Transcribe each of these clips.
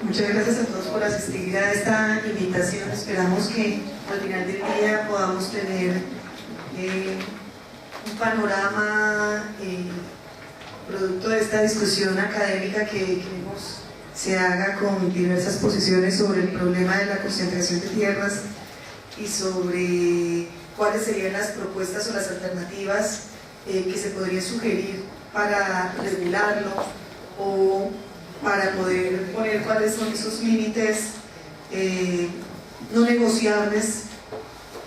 Muchas gracias a todos por asistir a esta invitación. Esperamos que al final del día podamos tener un panorama producto de esta discusión académica que queremos se haga con diversas posiciones sobre el problema de la concentración de tierras y sobre cuáles serían las propuestas o las alternativas que se podría sugerir para regularlo o para poder poner cuáles son esos límites no negociables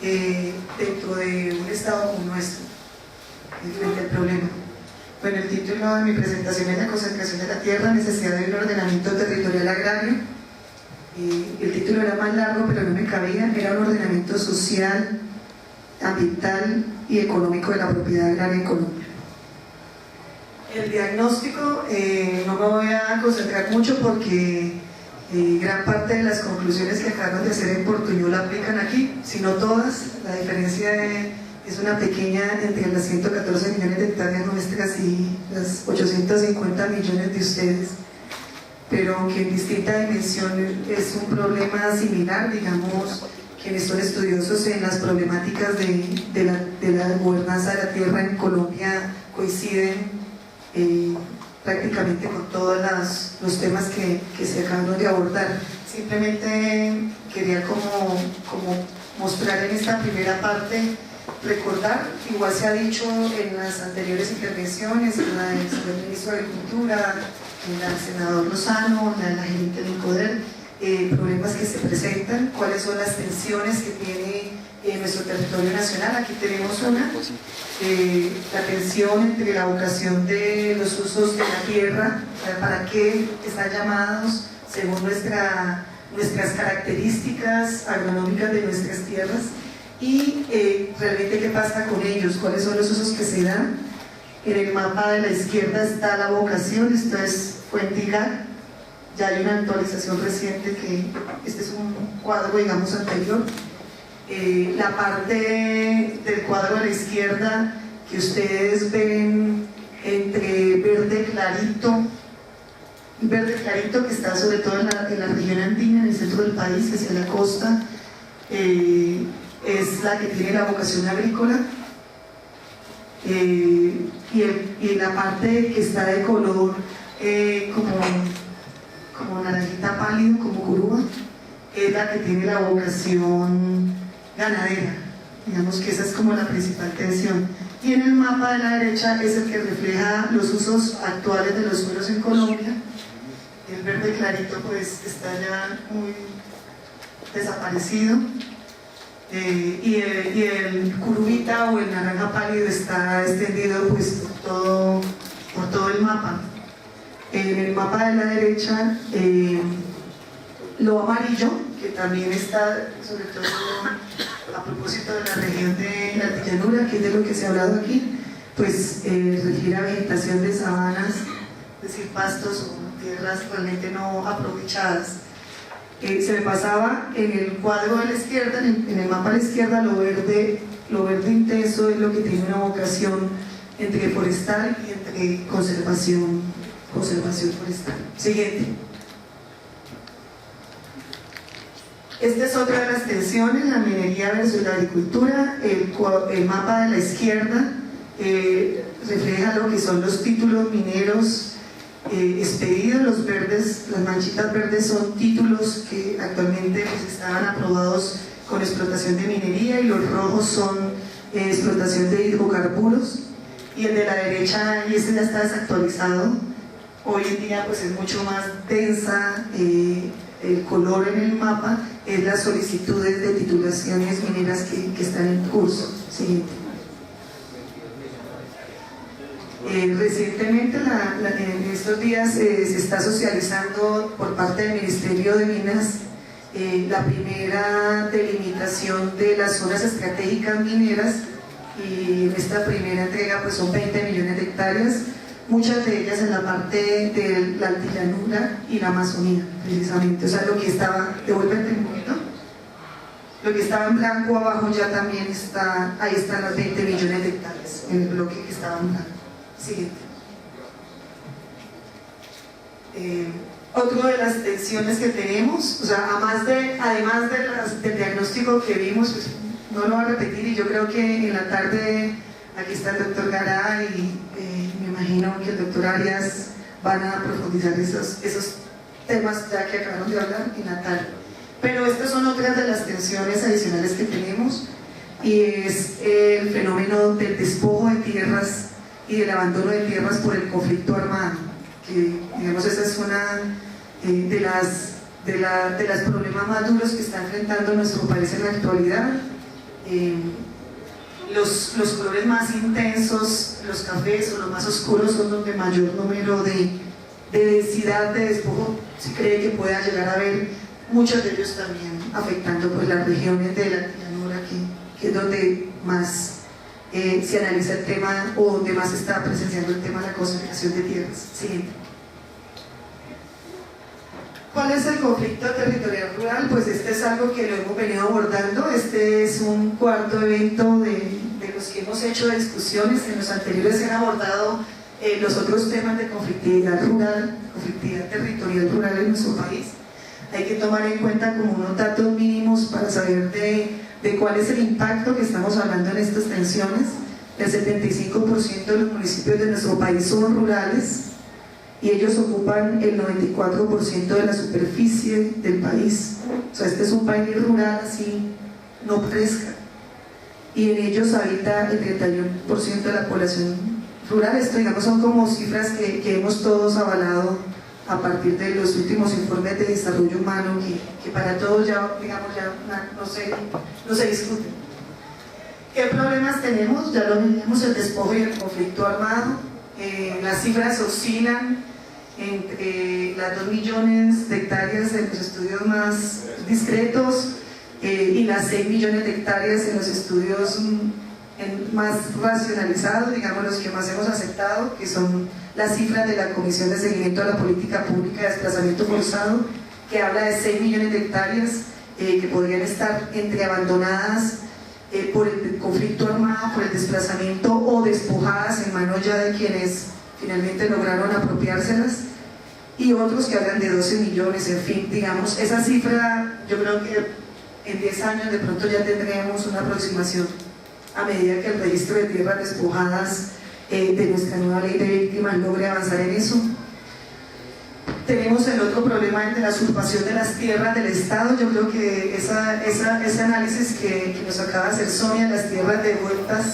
dentro de un Estado como nuestro frente al problema. Bueno, el título de mi presentación es La concentración de la tierra, necesidad de un ordenamiento territorial agrario. El título era más largo, pero no me cabía. Era un ordenamiento social, ambiental y económico de la propiedad agraria en Colombia. El diagnóstico, no me voy a concentrar mucho porque gran parte de las conclusiones que acabamos de hacer en Portuñol aplican aquí, si no todas. La diferencia es una pequeña entre las 114 millones de hectáreas nuestras y las 850 millones de ustedes, pero aunque en distinta dimensión es un problema similar. Digamos, quienes son estudiosos en las problemáticas de la gobernanza de la tierra en Colombia coinciden prácticamente con todos los temas que se acaban de abordar. Simplemente quería como mostrar en esta primera parte, recordar, igual se ha dicho en las anteriores intervenciones, en la del señor ministro de Agricultura, en la del senador Lozano, en la de la gerente del INCODER, problemas que se presentan, cuáles son las tensiones que tiene nuestro territorio nacional. Aquí tenemos una, la tensión entre la vocación de los usos de la tierra, para qué están llamados según nuestras características agronómicas de nuestras tierras, y realmente qué pasa con ellos, cuáles son los usos que se dan. En el mapa de la izquierda está la vocación, esto es Fuentigar. Ya hay una actualización reciente que este es un cuadro, digamos, anterior. La parte del cuadro de la izquierda que ustedes ven entre verde clarito que está sobre todo en la región andina, en el centro del país, hacia la costa, es la que tiene la vocación agrícola. Y la parte que está de color como naranjita pálido, como curúa, es la que tiene la vocación ganadera. Digamos que esa es como la principal tensión. Y en el mapa de la derecha es el que refleja los usos actuales de los suelos en Colombia. El verde clarito pues está ya muy desaparecido, y el curubita o el naranja pálido está extendido pues por todo el mapa. En el mapa de la derecha, lo amarillo, que también está sobre todo a propósito de la región de la Altillanura, que es de lo que se ha hablado aquí, pues refiere a vegetación de sabanas, es decir, pastos o tierras realmente no aprovechadas. Se me pasaba en el cuadro de la izquierda, en el mapa de la izquierda, lo verde intenso es lo que tiene una vocación entre forestal y entre conservación forestal. Siguiente. Esta es otra de las tensiones, la minería versus la agricultura. El mapa de la izquierda refleja lo que son los títulos mineros expedidos. Los verdes, las manchitas verdes son títulos que actualmente pues, estaban aprobados con explotación de minería, y los rojos son explotación de hidrocarburos. Y el de la derecha, y este ya está desactualizado, hoy en día pues es mucho más densa, el color en el mapa es las solicitudes de titulaciones mineras que están en curso. Siguiente. Recientemente, en estos días, se está socializando por parte del Ministerio de Minas la primera delimitación de las zonas estratégicas mineras, y en esta primera entrega pues son 20 millones de hectáreas, muchas de ellas en la parte de la Altillanura y la Amazonía, precisamente. O sea, lo que estaba, devuélvete un poquito, lo que estaba en blanco abajo ya también está, ahí están las 20 millones de hectáreas en el bloque que estaba en blanco. Siguiente. Otra de las tensiones que tenemos, o sea, además del diagnóstico que vimos, pues no lo voy a repetir, y yo creo que en la tarde aquí está el doctor Garay y me imagino que el doctor Arias van a profundizar esos temas ya que acabaron de hablar en la tarde. Pero estas son otras de las tensiones adicionales que tenemos, y es el fenómeno del despojo de tierras y del abandono de tierras por el conflicto armado, que digamos esa es una de las problemas más duros que está enfrentando nuestro país en la actualidad. Los colores más intensos, los cafés o los más oscuros, son donde mayor número de densidad de despojo se cree que pueda llegar a haber, muchos de ellos también afectando pues las regiones de la llanura, que es donde más se analiza el tema, o donde más se está presenciando el tema de la concentración de tierras. Siguiente. ¿Cuál es el conflicto territorial rural? Pues este es algo que lo hemos venido abordando. Este es un cuarto evento de los que hemos hecho de discusiones. En los anteriores se han abordado los otros temas de conflictividad rural, conflictividad territorial rural en nuestro país. Hay que tomar en cuenta como unos datos mínimos para saber de cuál es el impacto que estamos hablando en estas tensiones. El 75% de los municipios de nuestro país son rurales, y ellos ocupan el 94% de la superficie del país. O sea, este es un país rural, así no parezca, y en ellos habita el 31% de la población rural. Esto, digamos, son como cifras que hemos todos avalado a partir de los últimos informes de desarrollo humano, que para todos ya, digamos, ya no se discuten. ¿Qué problemas tenemos? Ya lo vimos, el despojo y el conflicto armado. Las cifras oscilan entre las 2 millones de hectáreas en los estudios más discretos y las 6 millones de hectáreas en los estudios más racionalizados, digamos los que más hemos aceptado, que son las cifras de la Comisión de Seguimiento a la Política Pública de Desplazamiento Forzado, que habla de 6 millones de hectáreas que podrían estar entre abandonadas por el conflicto armado, por el desplazamiento, o despojadas en manos ya de quienes finalmente lograron apropiárselas, y otros que hablan de 12 millones, en fin, digamos, esa cifra yo creo que en 10 años de pronto ya tendremos una aproximación, a medida que el registro de tierras despojadas de nuestra nueva ley de víctimas logre avanzar en eso. Tenemos el otro problema de la usurpación de las tierras del Estado. Yo creo que ese análisis que nos acaba de hacer Sonia, las tierras devueltas,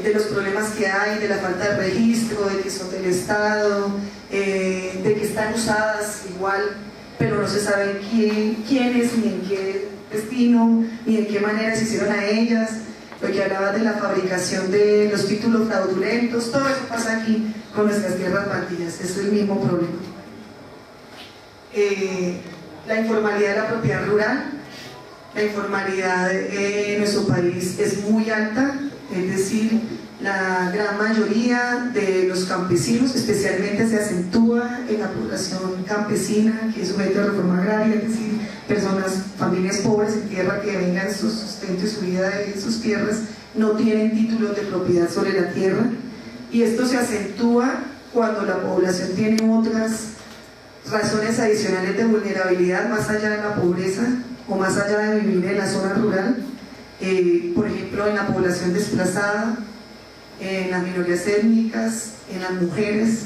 de los problemas que hay, de la falta de registro, de que son del Estado, de que están usadas igual, pero no se sabe quiénes, ni en qué destino, ni en qué manera se hicieron a ellas. Lo que hablaba de la fabricación de los títulos fraudulentos, todo eso pasa aquí con nuestras tierras baldías, es el mismo problema. La informalidad de la propiedad rural. La informalidad en nuestro país es muy alta, es decir, la gran mayoría de los campesinos, especialmente se acentúa en la población campesina, que es sujeta a reforma agraria, es decir, personas, familias pobres en tierra que vengan su sustento y su vida de sus tierras, no tienen títulos de propiedad sobre la tierra, y esto se acentúa cuando la población tiene otras razones adicionales de vulnerabilidad más allá de la pobreza o más allá de vivir en la zona rural, por ejemplo en la población desplazada, en las minorías étnicas, en las mujeres.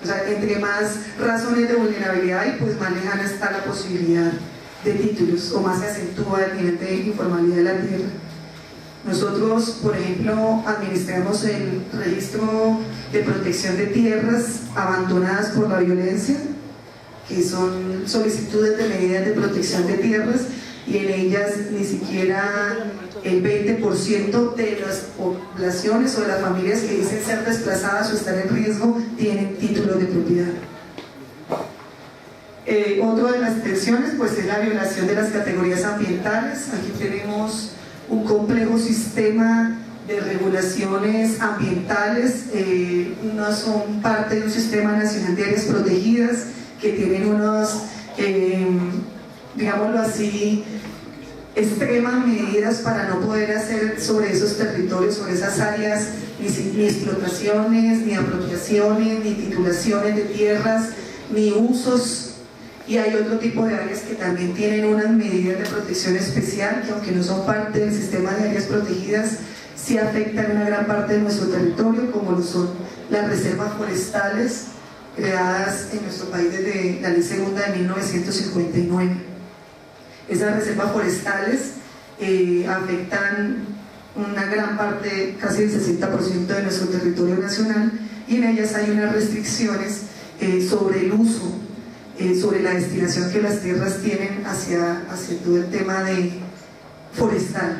O sea, entre más razones de vulnerabilidad hay, pues más lejana está la posibilidad de títulos, o más se acentúa el nivel de informalidad de la tierra. Nosotros, por ejemplo, administramos el registro de protección de tierras abandonadas por la violencia, que son solicitudes de medidas de protección de tierras, y en ellas ni siquiera el 20% de las poblaciones o de las familias que dicen ser desplazadas o estar en riesgo tienen título de propiedad. Otra de las tensiones pues es la violación de las categorías ambientales. Aquí tenemos un complejo sistema de regulaciones ambientales, unas son parte de un sistema nacional de áreas protegidas que tienen unos, digámoslo así, extremas medidas para no poder hacer sobre esos territorios, sobre esas áreas, ni explotaciones, ni apropiaciones, ni titulaciones de tierras, ni usos, y hay otro tipo de áreas que también tienen unas medidas de protección especial que, aunque no son parte del sistema de áreas protegidas, sí afectan una gran parte de nuestro territorio, como lo son las reservas forestales creadas en nuestro país desde la Ley Segunda de 1959. Esas reservas forestales afectan una gran parte, casi el 60% de nuestro territorio nacional, y en ellas hay unas restricciones sobre el uso, sobre la destinación que las tierras tienen hacia todo el tema de forestal,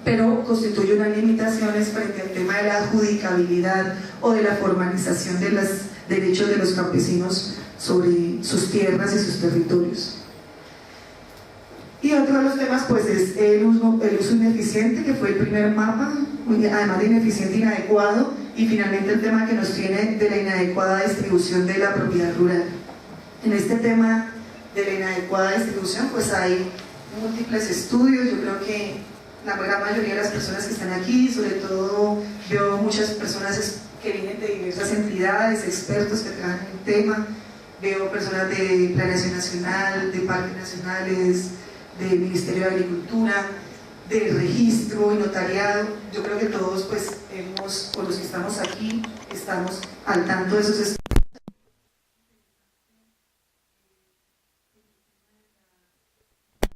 pero constituye unas limitaciones frente al tema de la adjudicabilidad o de la formalización de los derechos de los campesinos sobre sus tierras y sus territorios. Y otro de los temas pues es el uso ineficiente, que fue el primer mapa, además de ineficiente, inadecuado, y finalmente el tema que nos tiene de la inadecuada distribución de la propiedad rural. En este tema de la inadecuada distribución pues hay múltiples estudios. Yo creo que la gran mayoría de las personas que están aquí, sobre todo veo muchas personas que vienen de diversas entidades, expertos que trabajan en el tema, veo personas de Planeación Nacional, de Parques Nacionales, del Ministerio de Agricultura, del registro y notariado. Yo creo que todos pues con los que estamos aquí, estamos al tanto de esos estudios.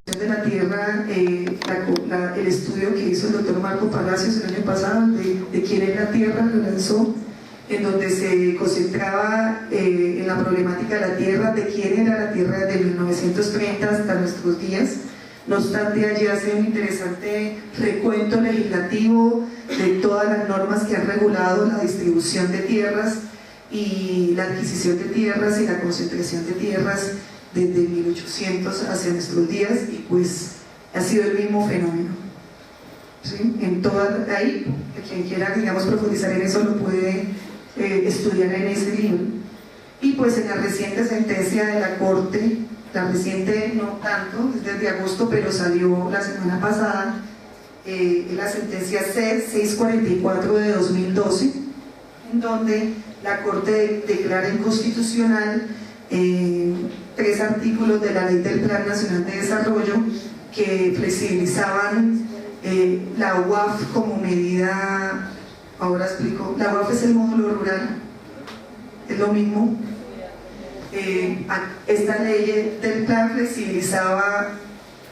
De la tierra, el estudio que hizo el doctor Marco Palacios el año pasado, de quién es la tierra, lo lanzó, en donde se concentraba en la problemática de la tierra, de quién era la tierra desde 1930 hasta nuestros días. No obstante, allí hace un interesante recuento legislativo de todas las normas que han regulado la distribución de tierras y la adquisición de tierras y la concentración de tierras desde 1800 hacia nuestros días, y pues ha sido el mismo fenómeno. ¿Sí? En toda ahí, quien quiera, digamos, profundizar en eso lo puede estudiar en ese libro. Y pues en la reciente sentencia de la Corte, la reciente no tanto, es desde agosto, pero salió la semana pasada, la sentencia C644 de 2012, en donde la Corte declara inconstitucional 3 artículos de la Ley del Plan Nacional de Desarrollo que flexibilizaban la UAF como medida. Ahora explico. La UAF es el módulo rural, es lo mismo. Esta ley del plan flexibilizaba,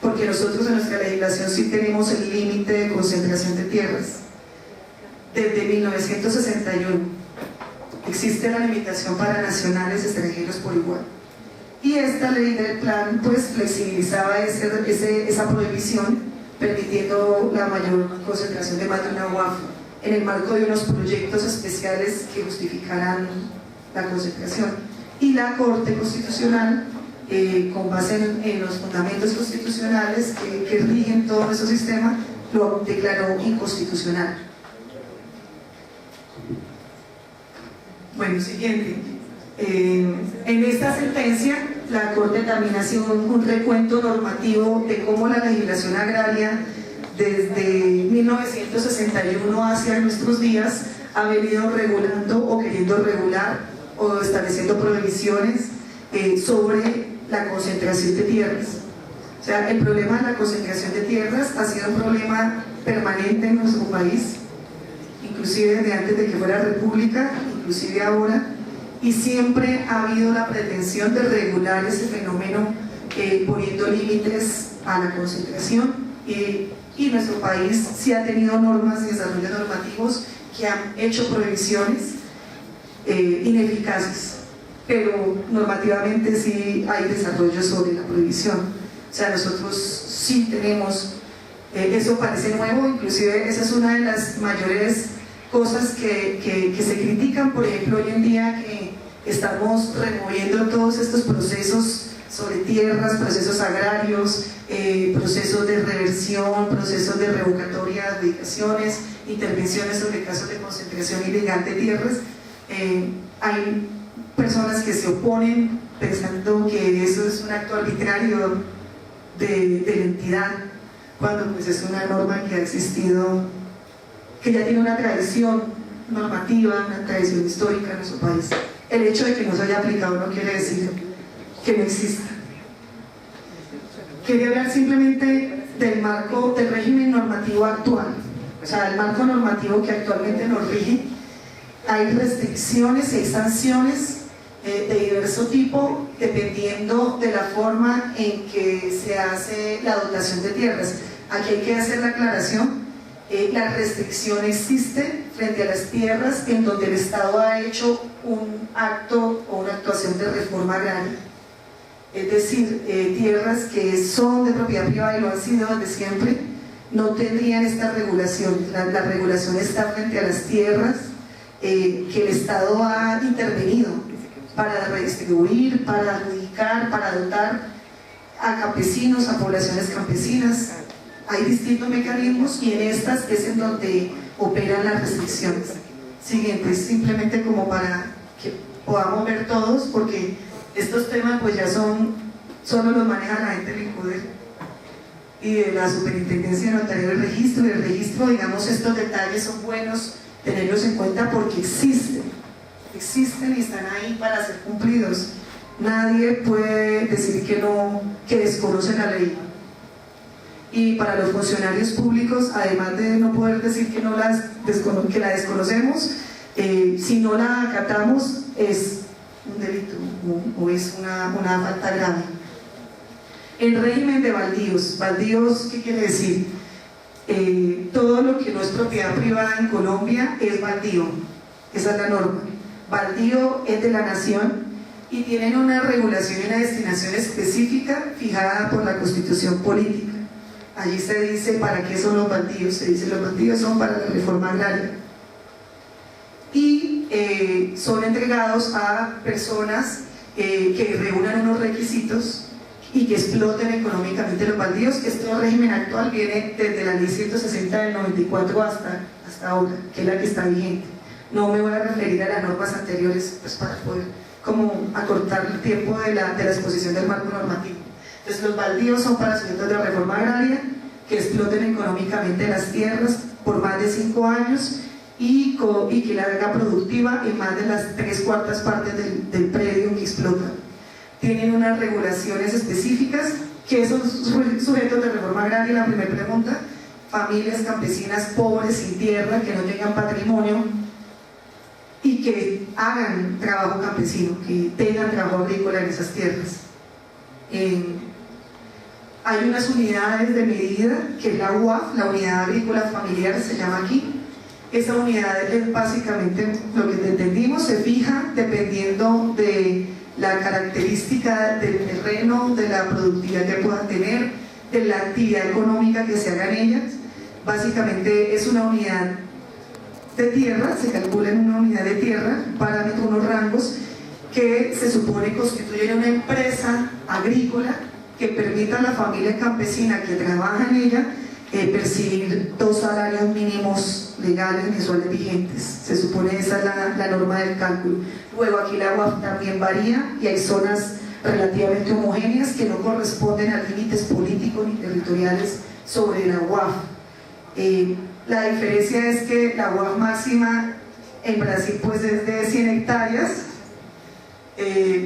porque nosotros en nuestra legislación sí tenemos el límite de concentración de tierras desde 1961. Existe la limitación para nacionales y extranjeros por igual, y esta ley del plan pues flexibilizaba esa prohibición, permitiendo la mayor concentración de más de una UAF en el marco de unos proyectos especiales que justificaran la concentración. Y la Corte Constitucional, con base en los fundamentos constitucionales que rigen todo nuestro sistema, lo declaró inconstitucional. Bueno, siguiente. En esta sentencia, la Corte también hace un recuento normativo de cómo la legislación agraria desde 1961 hacia nuestros días ha venido regulando o queriendo regular o estableciendo prohibiciones sobre la concentración de tierras. O sea, el problema de la concentración de tierras ha sido un problema permanente en nuestro país, inclusive desde antes de que fuera república, inclusive ahora, y siempre ha habido la pretensión de regular ese fenómeno poniendo límites a la concentración, y nuestro país sí ha tenido normas y desarrollos normativos que han hecho prohibiciones ineficaces, pero normativamente sí hay desarrollo sobre la prohibición. O sea, nosotros sí tenemos, eso parece nuevo, inclusive esa es una de las mayores cosas que se critican, por ejemplo, hoy en día, que estamos removiendo todos estos procesos sobre tierras, procesos agrarios, procesos de reversión, procesos de revocatoria de adjudicaciones, intervenciones sobre casos de concentración ilegal de tierras. Hay personas que se oponen pensando que eso es un acto arbitrario de la entidad, cuando pues es una norma que ha existido, que ya tiene una tradición normativa, una tradición histórica en nuestro país. El hecho de que no se haya aplicado no quiere decir que no exista. Quería hablar simplemente del marco, del régimen normativo actual, o sea, el marco normativo que actualmente nos rige. Hay restricciones y hay sanciones de diverso tipo dependiendo de la forma en que se hace la dotación de tierras. Aquí hay que hacer la aclaración, la restricción existe frente a las tierras en donde el Estado ha hecho un acto o una actuación de reforma agraria. Es decir, tierras que son de propiedad privada y lo han sido desde siempre, no tendrían esta regulación. La regulación está frente a las tierras que el Estado ha intervenido para redistribuir, para adjudicar, para dotar a campesinos, a poblaciones campesinas. Hay distintos mecanismos y en estas es en donde operan las restricciones. Siguiente, simplemente como para que podamos ver todos, porque estos temas pues ya solo los maneja la gente del INCODER y de la Superintendencia de Notario del Registro. Y el registro, digamos, estos detalles son buenos tenerlos en cuenta porque existen y están ahí para ser cumplidos. Nadie puede decir que desconoce la ley. Y para los funcionarios públicos, además de no poder decir que la desconocemos, si no la acatamos es un delito o es una falta grave. El régimen de baldíos. ¿Baldíos qué quiere decir? Todo lo que no es propiedad privada en Colombia es baldío. Esa es la norma. Baldío es de la nación y tienen una regulación y una destinación específica fijada por la Constitución Política. Allí se dice para qué son los baldíos. Se dice los baldíos son para la reforma agraria y son entregados a personas que reúnan unos requisitos y que exploten económicamente los baldíos. Este régimen actual viene desde la ley 160 del 94 hasta ahora, que es la que está vigente. No me voy a referir a las normas anteriores pues para poder como acortar el tiempo de la exposición del marco normativo. Entonces los baldíos son para sujetos de reforma agraria que exploten económicamente las tierras por más de 5 años y que la haga productiva en más de las 3/4 partes del predio que explotan. Tienen unas regulaciones específicas. ¿Qué son sujetos de reforma agraria? La primera pregunta: familias campesinas pobres, sin tierra, que no tengan patrimonio y que hagan trabajo campesino, que tengan trabajo agrícola en esas tierras. Hay unas unidades de medida, que es la UAF, la Unidad Agrícola Familiar se llama aquí. Esa unidad es básicamente lo que entendimos, se fija dependiendo de la característica del terreno, de la productividad que puedan tener, de la actividad económica que se haga en ellas. Básicamente es una unidad de tierra, se calcula en una unidad de tierra, parámetros, unos rangos que se supone constituyen una empresa agrícola que permita a la familia campesina que trabaja en ella percibir 2 salarios mínimos legales mensuales vigentes. Se supone esa es la norma del cálculo. Luego aquí la UAF también varía y hay zonas relativamente homogéneas que no corresponden a límites políticos ni territoriales sobre la UAF. La diferencia es que la UAF máxima en Brasil pues es de 100 hectáreas,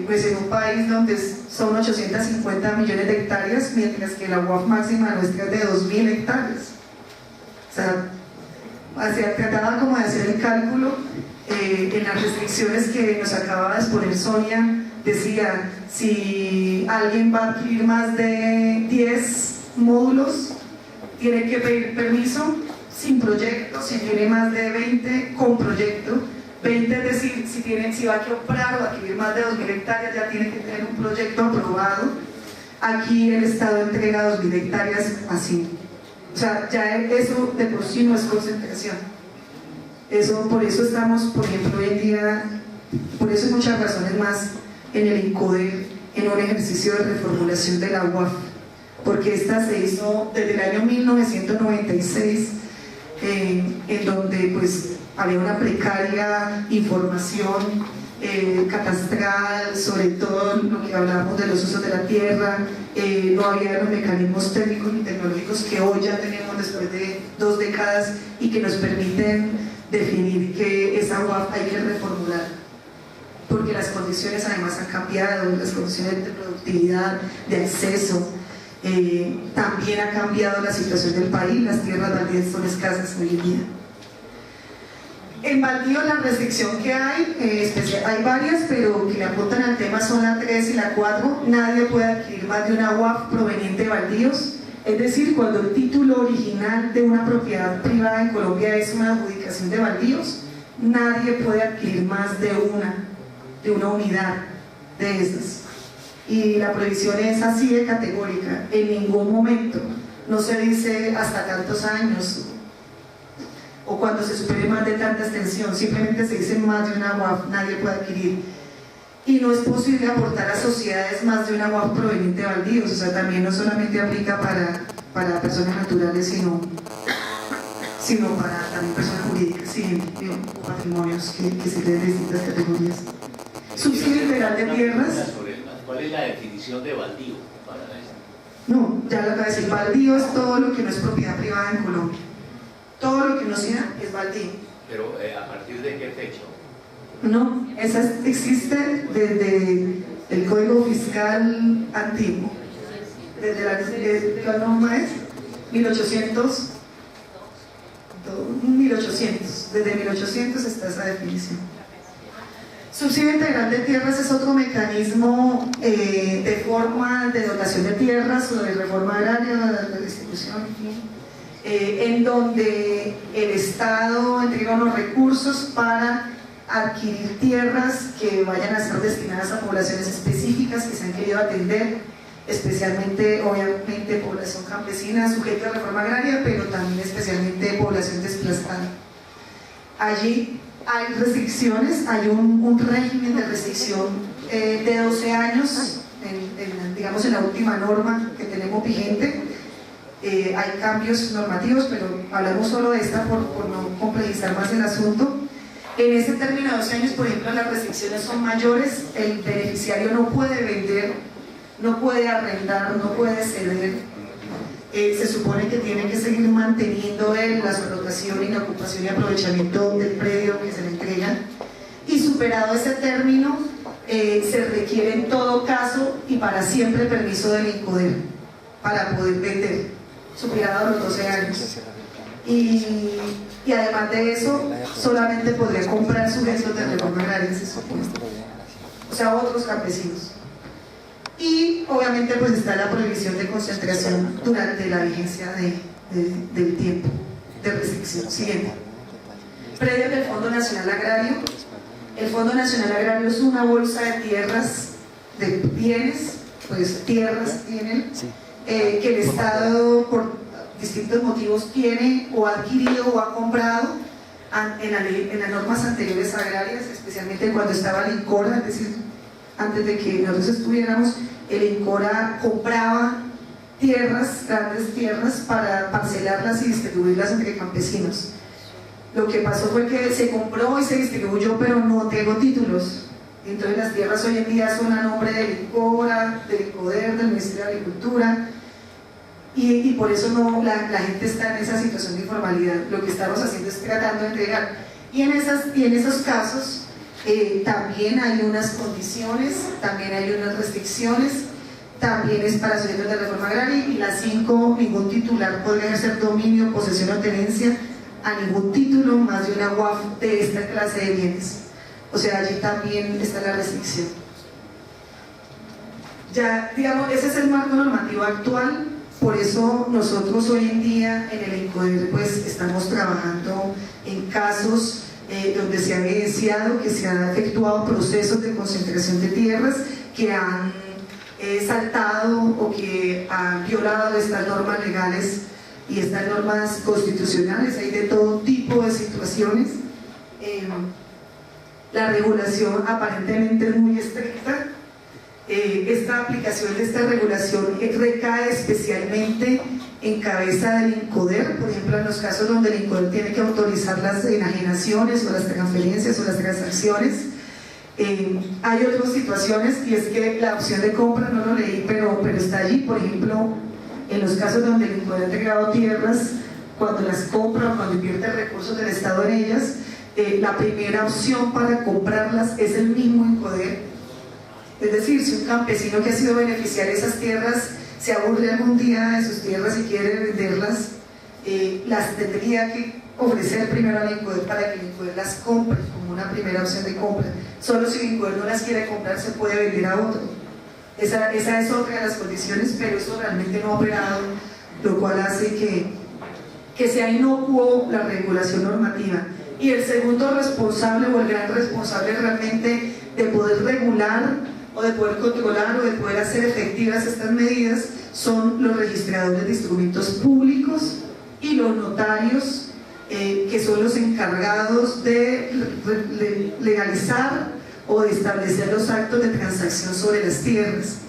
pues en un país donde son 850 millones de hectáreas, mientras que la UAF máxima nuestra es de 2000 hectáreas. O sea, se trataba como de hacer el cálculo. En las restricciones que nos acaba de exponer Sonia, decía, si alguien va a adquirir más de 10 módulos, tiene que pedir permiso sin proyecto. Si tiene más de 20, con proyecto. 20, es decir, si va a comprar o adquirir más de 2000 hectáreas, ya tiene que tener un proyecto aprobado. Aquí el Estado entrega 2000 hectáreas así. O sea, ya eso de por sí no es concentración. Por eso estamos, por ejemplo, hoy en día, por eso hay muchas razones más en el INCODER, en un ejercicio de reformulación de la UAF, porque esta se hizo desde el año 1996, en donde pues había una precaria información catastral sobre todo lo que hablábamos de los usos de la tierra, no había los mecanismos técnicos ni tecnológicos que hoy ya tenemos después de 2 décadas y que nos permiten definir que esa UAF hay que reformular. porque las condiciones además han cambiado, las condiciones de productividad, de acceso, también ha cambiado la situación del país, las tierras baldías son escasas hoy en día. En baldío la restricción que hay varias, pero que le apuntan al tema son la 3 y la 4, nadie puede adquirir más de una UAF proveniente de baldíos, es decir, cuando el título original de una propiedad privada en Colombia es una adjudicación de baldíos, nadie puede adquirir más de una unidad de esas. Y la prohibición es así de categórica, en ningún momento, no se dice hasta tantos años, o cuando se supere más de tanta extensión, simplemente se dice más de una UAF, nadie puede adquirir. Y no es posible aportar a sociedades más de una UAF proveniente de baldíos, o sea, también no solamente aplica para personas naturales, sino para también personas jurídicas, sí, o patrimonios que se den distintas categorías. Subsidio integral de tierras. ¿Cuál es la definición de baldío para eso? No, ya lo acabo de decir, baldío es todo lo que no es propiedad privada en Colombia. Todo lo que no sea es baldío. Pero ¿a partir de qué fecha? No, esa existe desde el Código Fiscal antiguo. Desde la norma es 1800, desde 1800 está esa definición. Subsidio integral de tierras es otro mecanismo de forma de dotación de tierras o de reforma agraria, de distribución, en donde el Estado entrega unos recursos para adquirir tierras que vayan a ser destinadas a poblaciones específicas que se han querido atender, especialmente, obviamente, población campesina sujeta a reforma agraria, pero también especialmente población desplazada. Allí hay restricciones, hay un régimen de restricción de 12 años, digamos en la última norma que tenemos vigente. Hay cambios normativos, pero hablamos solo de esta por no complejizar más el asunto. En ese término de 12 años, por ejemplo, las restricciones son mayores, el beneficiario no puede vender, no puede arrendar, no puede ceder, se supone que tiene que seguir manteniendo la explotación y la ocupación y aprovechamiento del predio que se le entrega, y superado ese término se requiere en todo caso y para siempre permiso del INCODER para poder vender, superado los 12 años. Y además de eso, solamente podría comprar sujetos de reforma agraria, se supone. O sea, otros campesinos. Y obviamente pues está la prohibición de concentración durante la vigencia del tiempo de restricción. Siguiente. Predio del Fondo Nacional Agrario. El Fondo Nacional Agrario es una bolsa de tierras, de bienes, pues tierras tienen, que el Estado por distintos motivos tiene o ha adquirido o ha comprado en las normas anteriores agrarias, especialmente cuando estaba el INCORA, es decir, antes de que nosotros estuviéramos, el INCORA compraba tierras, grandes tierras, para parcelarlas y distribuirlas entre campesinos. Lo que pasó fue que se compró y se distribuyó, pero no tengo títulos. Entonces las tierras hoy en día son a nombre del INCORA, del INCODER, del Ministerio de Agricultura, y por eso la gente está en esa situación de informalidad. Lo que estamos haciendo es tratando de entregar. Y en esos casos también hay unas condiciones, también hay unas restricciones, también es para sujetos de reforma agraria, y las 5, ningún titular podría ejercer dominio, posesión o tenencia a ningún título más de una UAF de esta clase de bienes. O sea, allí también está la restricción. Ya, digamos, ese es el marco normativo actual. Por eso nosotros hoy en día en el INCODER pues estamos trabajando en casos donde se ha evidenciado que se han efectuado procesos de concentración de tierras que han saltado o que han violado estas normas legales y estas normas constitucionales. Hay de todo tipo de situaciones. La regulación aparentemente es muy estricta. Esta aplicación de esta regulación recae especialmente en cabeza del INCODER, por ejemplo en los casos donde el INCODER tiene que autorizar las enajenaciones o las transferencias o las transacciones. Hay otras situaciones, y es que la opción de compra, no lo leí, pero está allí. Por ejemplo, en los casos donde el INCODER ha entregado tierras, cuando las compra o cuando invierte recursos del Estado en ellas, la primera opción para comprarlas es el mismo Incoder. Es decir, si un campesino que ha sido beneficiario de esas tierras se aburre algún día de sus tierras y quiere venderlas, las tendría que ofrecer primero al Incoder para que el Incoder las compre como una primera opción de compra. Solo si el Incoder no las quiere comprar se puede vender a otro. Esa es otra de las condiciones, pero eso realmente no ha operado, lo cual hace que sea inocuo la regulación normativa. Y el segundo responsable o el gran responsable realmente de poder regular o de poder controlar o de poder hacer efectivas estas medidas son los registradores de instrumentos públicos y los notarios, que son los encargados de legalizar o de establecer los actos de transacción sobre las tierras.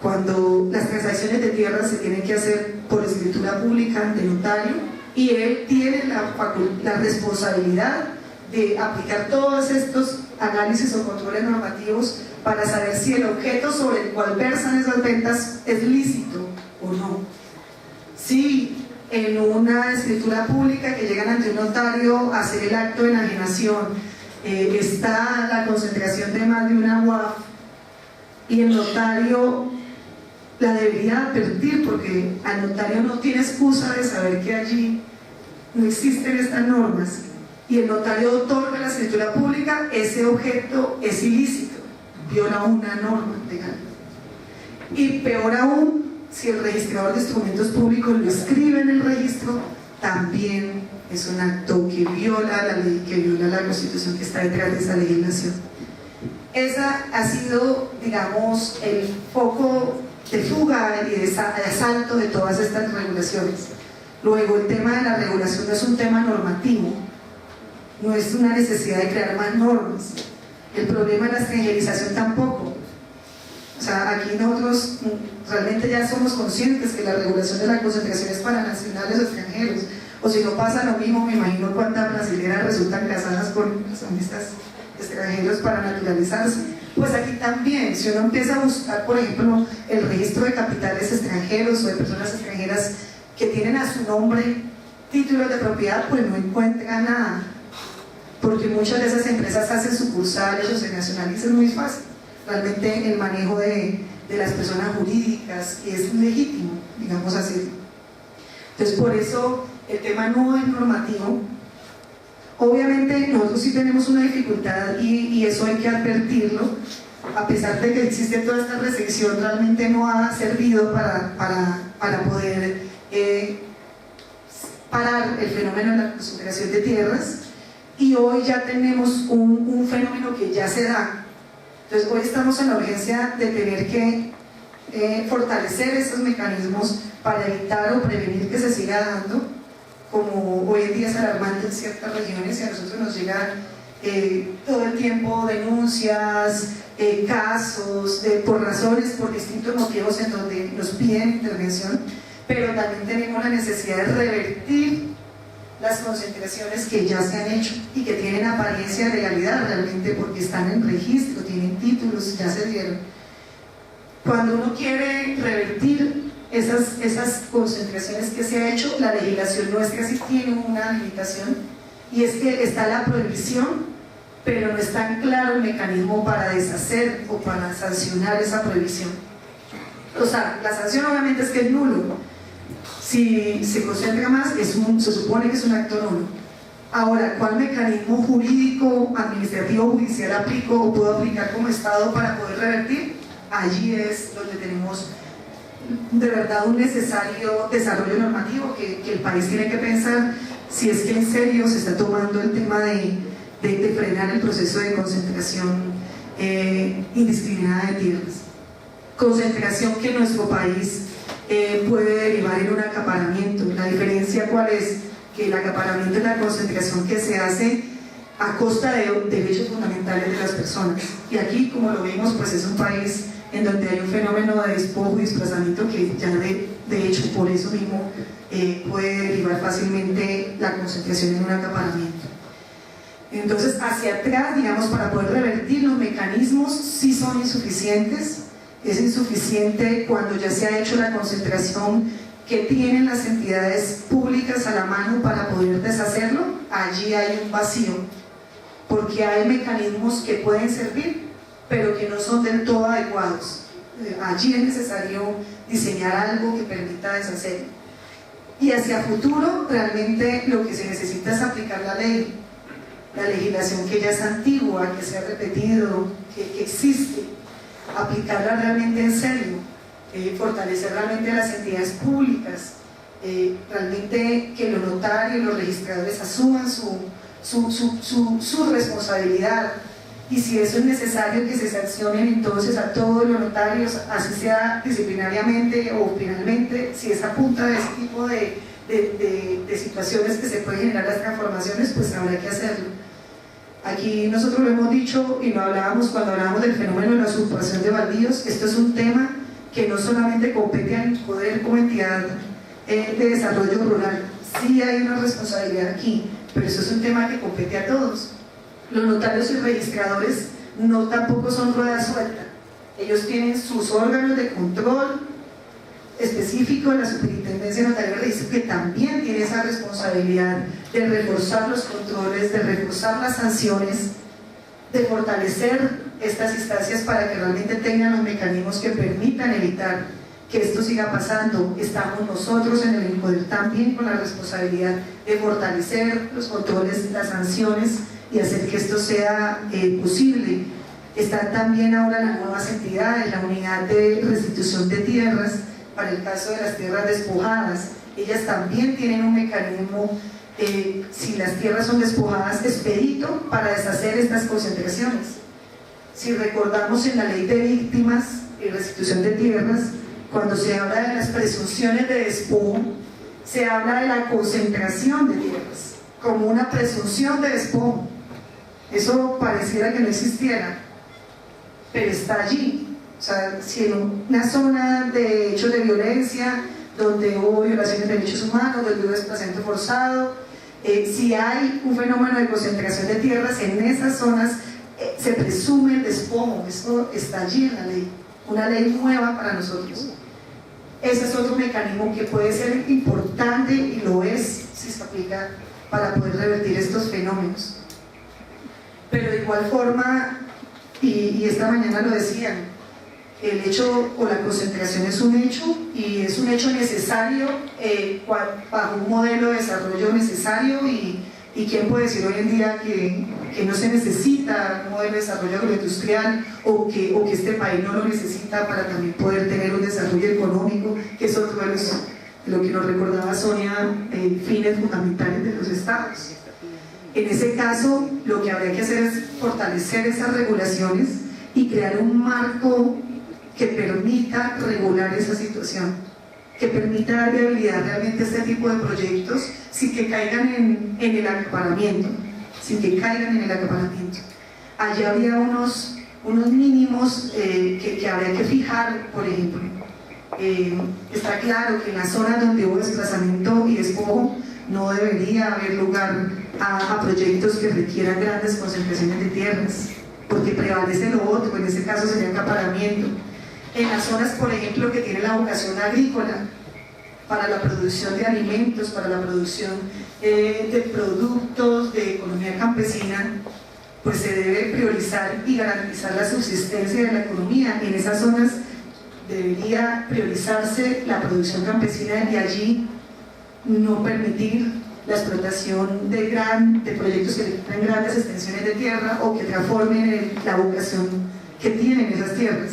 Cuando las transacciones de tierras se tienen que hacer por escritura pública ante notario, y él tiene la responsabilidad de aplicar todos estos análisis o controles normativos para saber si el objeto sobre el cual versan esas ventas es lícito o no. Si en una escritura pública que llegan ante un notario a hacer el acto de enajenación está la concentración de más de una UAF y el notario la debería advertir, porque al notario no tiene excusa de saber que allí no existen estas normas, y el notario otorga la escritura pública, ese objeto es ilícito, viola una norma legal. Y peor aún, si el registrador de instrumentos públicos lo escribe en el registro, también es un acto que viola la ley, que viola la Constitución que está detrás de esa legislación. Esa ha sido, digamos, el foco de fuga y de asalto de todas estas regulaciones. Luego, el tema de la regulación no es un tema normativo, no es una necesidad de crear más normas. El problema de la extranjerización tampoco. O sea, aquí nosotros realmente ya somos conscientes que la regulación de la concentración es para nacionales o extranjeros, o si no pasa lo mismo, me imagino cuántas brasileras resultan casadas con personistas extranjeros para naturalizarse. Pues aquí también, si uno empieza a buscar, por ejemplo, el registro de capitales extranjeros o de personas extranjeras que tienen a su nombre títulos de propiedad, pues no encuentra nada, porque muchas de esas empresas hacen sucursales o se nacionalizan muy fácil. Realmente el manejo de las personas jurídicas es legítimo, digamos así. Entonces, por eso el tema no es normativo. Obviamente nosotros sí tenemos una dificultad y eso hay que advertirlo. A pesar de que existe toda esta restricción, realmente no ha servido para poder parar el fenómeno de la concentración de tierras, y hoy ya tenemos un fenómeno que ya se da. Entonces hoy estamos en la urgencia de tener que fortalecer estos mecanismos para evitar o prevenir que se siga dando, como hoy en día es alarmante en ciertas regiones, y a nosotros nos llegan todo el tiempo denuncias, casos, por razones, por distintos motivos en donde nos piden intervención, pero también tenemos la necesidad de revertir las concentraciones que ya se han hecho y que tienen apariencia de legalidad realmente, porque están en registro, tienen títulos, ya se dieron. Cuando uno quiere revertir esas concentraciones que se ha hecho, la legislación nuestra sí tiene una limitación, y es que está la prohibición, pero no es tan claro el mecanismo para deshacer o para sancionar esa prohibición. O sea, la sanción obviamente es que es nulo. Si se concentra más, se supone que es un acto nulo. Ahora, ¿cuál mecanismo jurídico, administrativo, judicial aplico o puedo aplicar como Estado para poder revertir? Allí es donde tenemos de verdad un necesario desarrollo normativo que el país tiene que pensar si es que en serio se está tomando el tema de frenar el proceso de concentración indiscriminada de tierras. Concentración que en nuestro país puede derivar en un acaparamiento. La diferencia, ¿cuál es? Que el acaparamiento es la concentración que se hace a costa de derechos fundamentales de las personas, y aquí, como lo vimos, pues es un país en donde hay un fenómeno de despojo y desplazamiento que ya de hecho por eso mismo puede derivar fácilmente la concentración en un acaparamiento. Entonces, hacia atrás, digamos, para poder revertir los mecanismos sí son insuficientes. Es insuficiente cuando ya se ha hecho la concentración que tienen las entidades públicas a la mano para poder deshacerlo. Allí hay un vacío. porque hay mecanismos que pueden servir, pero que no son del todo adecuados. Allí es necesario diseñar algo que permita deshacerlo. Y hacia futuro, realmente lo que se necesita es aplicar la ley, la legislación que ya es antigua, que se ha repetido, que existe, aplicarla realmente en serio, fortalecer realmente a las entidades públicas, realmente que los notarios y los registradores asuman su responsabilidad, y si eso es necesario que se sancionen entonces a todos los notarios, así sea disciplinariamente o penalmente, si es a punta de ese tipo de situaciones que se pueden generar las transformaciones, pues habrá que hacerlo. Aquí nosotros lo hemos dicho y lo hablábamos cuando hablábamos del fenómeno de la usurpación de baldíos. Esto es un tema que no solamente compete al poder como entidad de desarrollo rural, sí hay una responsabilidad aquí, pero eso es un tema que compete a todos. Los notarios y registradores no tampoco son rueda suelta, ellos tienen sus órganos de control específico. La Superintendencia Notarial y Registro, que también tiene esa responsabilidad de reforzar los controles, de reforzar las sanciones, de fortalecer estas instancias para que realmente tengan los mecanismos que permitan evitar que esto siga pasando. Estamos nosotros en el INCODER también con la responsabilidad de fortalecer los controles, las sanciones y hacer que esto sea posible. Están también ahora las nuevas entidades, la unidad de restitución de tierras para el caso de las tierras despojadas. Ellas también tienen un mecanismo, si las tierras son despojadas, expedito para deshacer estas concentraciones. Si recordamos en la ley de víctimas y restitución de tierras, cuando se habla de las presunciones de despojo, se habla de la concentración de tierras como una presunción de despojo. Eso pareciera que no existiera, pero está allí. O sea, si en una zona de hechos de violencia, donde hubo violaciones de derechos humanos, donde hubo desplazamiento forzado, si hay un fenómeno de concentración de tierras, en esas zonas se presume el despojo. Eso está allí en la ley, una ley nueva para nosotros. Ese es otro mecanismo que puede ser importante, y lo es si se aplica, para poder revertir estos fenómenos. Pero de igual forma, y esta mañana lo decían, el hecho o la concentración es un hecho, y es un hecho necesario bajo un modelo de desarrollo necesario, y quién puede decir hoy en día que no se necesita un modelo de desarrollo agroindustrial, o que este país no lo necesita para también poder tener un desarrollo económico, que es otro de lo que nos recordaba Sonia, fines fundamentales de los estados. En ese caso, lo que habría que hacer es fortalecer esas regulaciones y crear un marco que permita regular esa situación, que permita dar viabilidad realmente a este tipo de proyectos sin que caigan en el acaparamiento, Allí había unos mínimos que habría que fijar. Por ejemplo, está claro que en las zonas donde hubo desplazamiento y despojo no debería haber lugar a proyectos que requieran grandes concentraciones de tierras, porque prevalece lo otro, en ese caso sería acaparamiento. En las zonas, por ejemplo, que tienen la vocación agrícola, para la producción de alimentos, para la producción de productos de economía campesina, pues se debe priorizar y garantizar la subsistencia de la economía. En esas zonas debería priorizarse la producción campesina, y allí no permitir la explotación de proyectos que tengan grandes extensiones de tierra o que transformen la vocación que tienen esas tierras.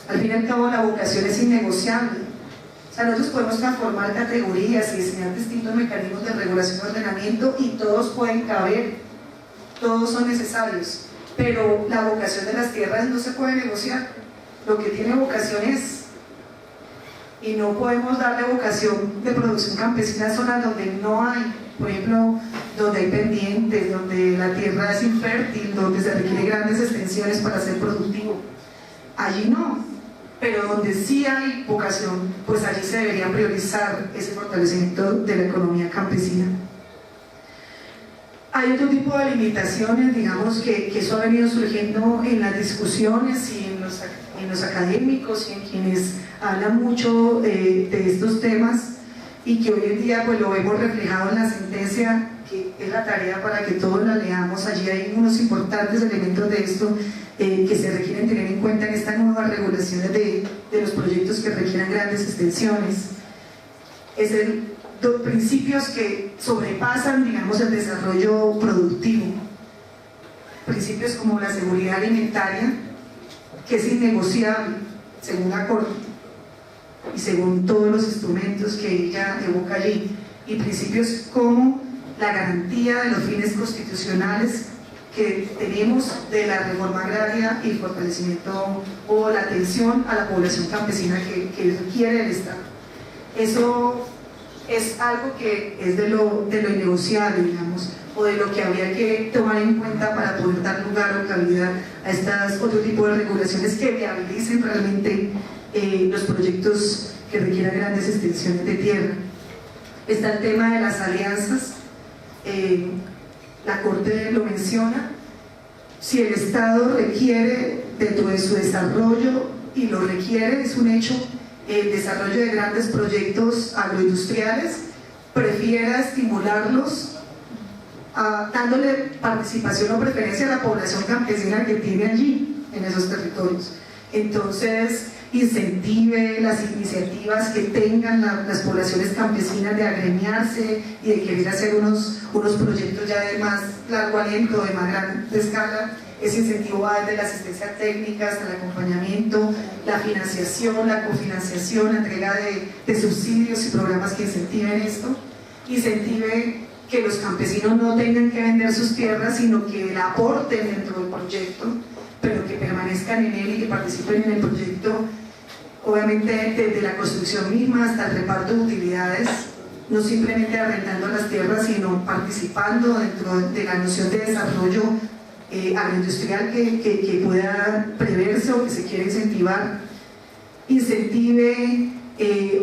Al fin y al cabo, la vocación es innegociable. O sea, nosotros podemos transformar categorías y diseñar distintos mecanismos de regulación y ordenamiento, y todos pueden caber, todos son necesarios, pero la vocación de las tierras no se puede negociar. Lo que tiene vocación es, y no podemos darle vocación de producción campesina a zonas donde no hay, por ejemplo, donde hay pendientes, donde la tierra es infértil, donde se requiere grandes extensiones para ser productivo. Allí no, pero donde sí hay vocación, pues allí se debería priorizar ese fortalecimiento de la economía campesina. Hay otro tipo de limitaciones, digamos, que eso ha venido surgiendo en las discusiones y en los académicos y en quienes hablan mucho de estos temas, y que hoy en día pues lo vemos reflejado en la sentencia, que es la tarea para que todos la leamos. Allí hay unos importantes elementos de esto que se requieren tener en cuenta en estas nuevas regulaciones de los proyectos que requieran grandes extensiones. Es principios que sobrepasan, digamos, el desarrollo productivo. Principios como la seguridad alimentaria, que es innegociable, según la Corte y según todos los instrumentos que ella evoca allí, y principios como la garantía de los fines constitucionales que tenemos de la reforma agraria y fortalecimiento o la atención a la población campesina que requiere el Estado. Eso es algo que es de lo innegociable, digamos, o de lo que habría que tomar en cuenta para poder dar lugar o cabida a estas otro tipo de regulaciones que viabilicen realmente los proyectos que requieran grandes extensiones de tierra. Está el tema de las alianzas. La Corte lo menciona. Si el Estado requiere dentro de su desarrollo, y lo requiere, es un hecho, el desarrollo de grandes proyectos agroindustriales, prefiera estimularlos dándole participación o preferencia a la población campesina que tiene allí, en esos territorios. Entonces, incentive las iniciativas que tengan las poblaciones campesinas de agremiarse y de querer hacer unos proyectos ya de más largo aliento, de más gran escala. Ese incentivo va desde la asistencia técnica hasta el acompañamiento, la financiación, la cofinanciación, la entrega de subsidios y programas que incentiven esto. Incentive que los campesinos no tengan que vender sus tierras, sino que la aporten dentro del proyecto, pero que permanezcan en él y que participen en el proyecto, obviamente desde la construcción misma hasta el reparto de utilidades, no simplemente arrendando las tierras, sino participando dentro de la noción de desarrollo agroindustrial que pueda preverse o que se quiera incentivar. Incentive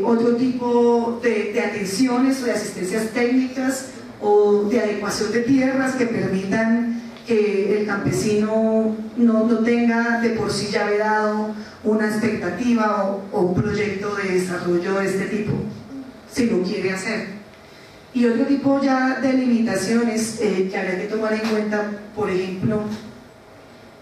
otro tipo de atenciones o de asistencias técnicas o de adecuación de tierras que permitan que el campesino no tenga de por sí ya vedado una expectativa o un proyecto de desarrollo de este tipo, si lo quiere hacer. Y otro tipo ya de limitaciones que habría que tomar en cuenta, por ejemplo,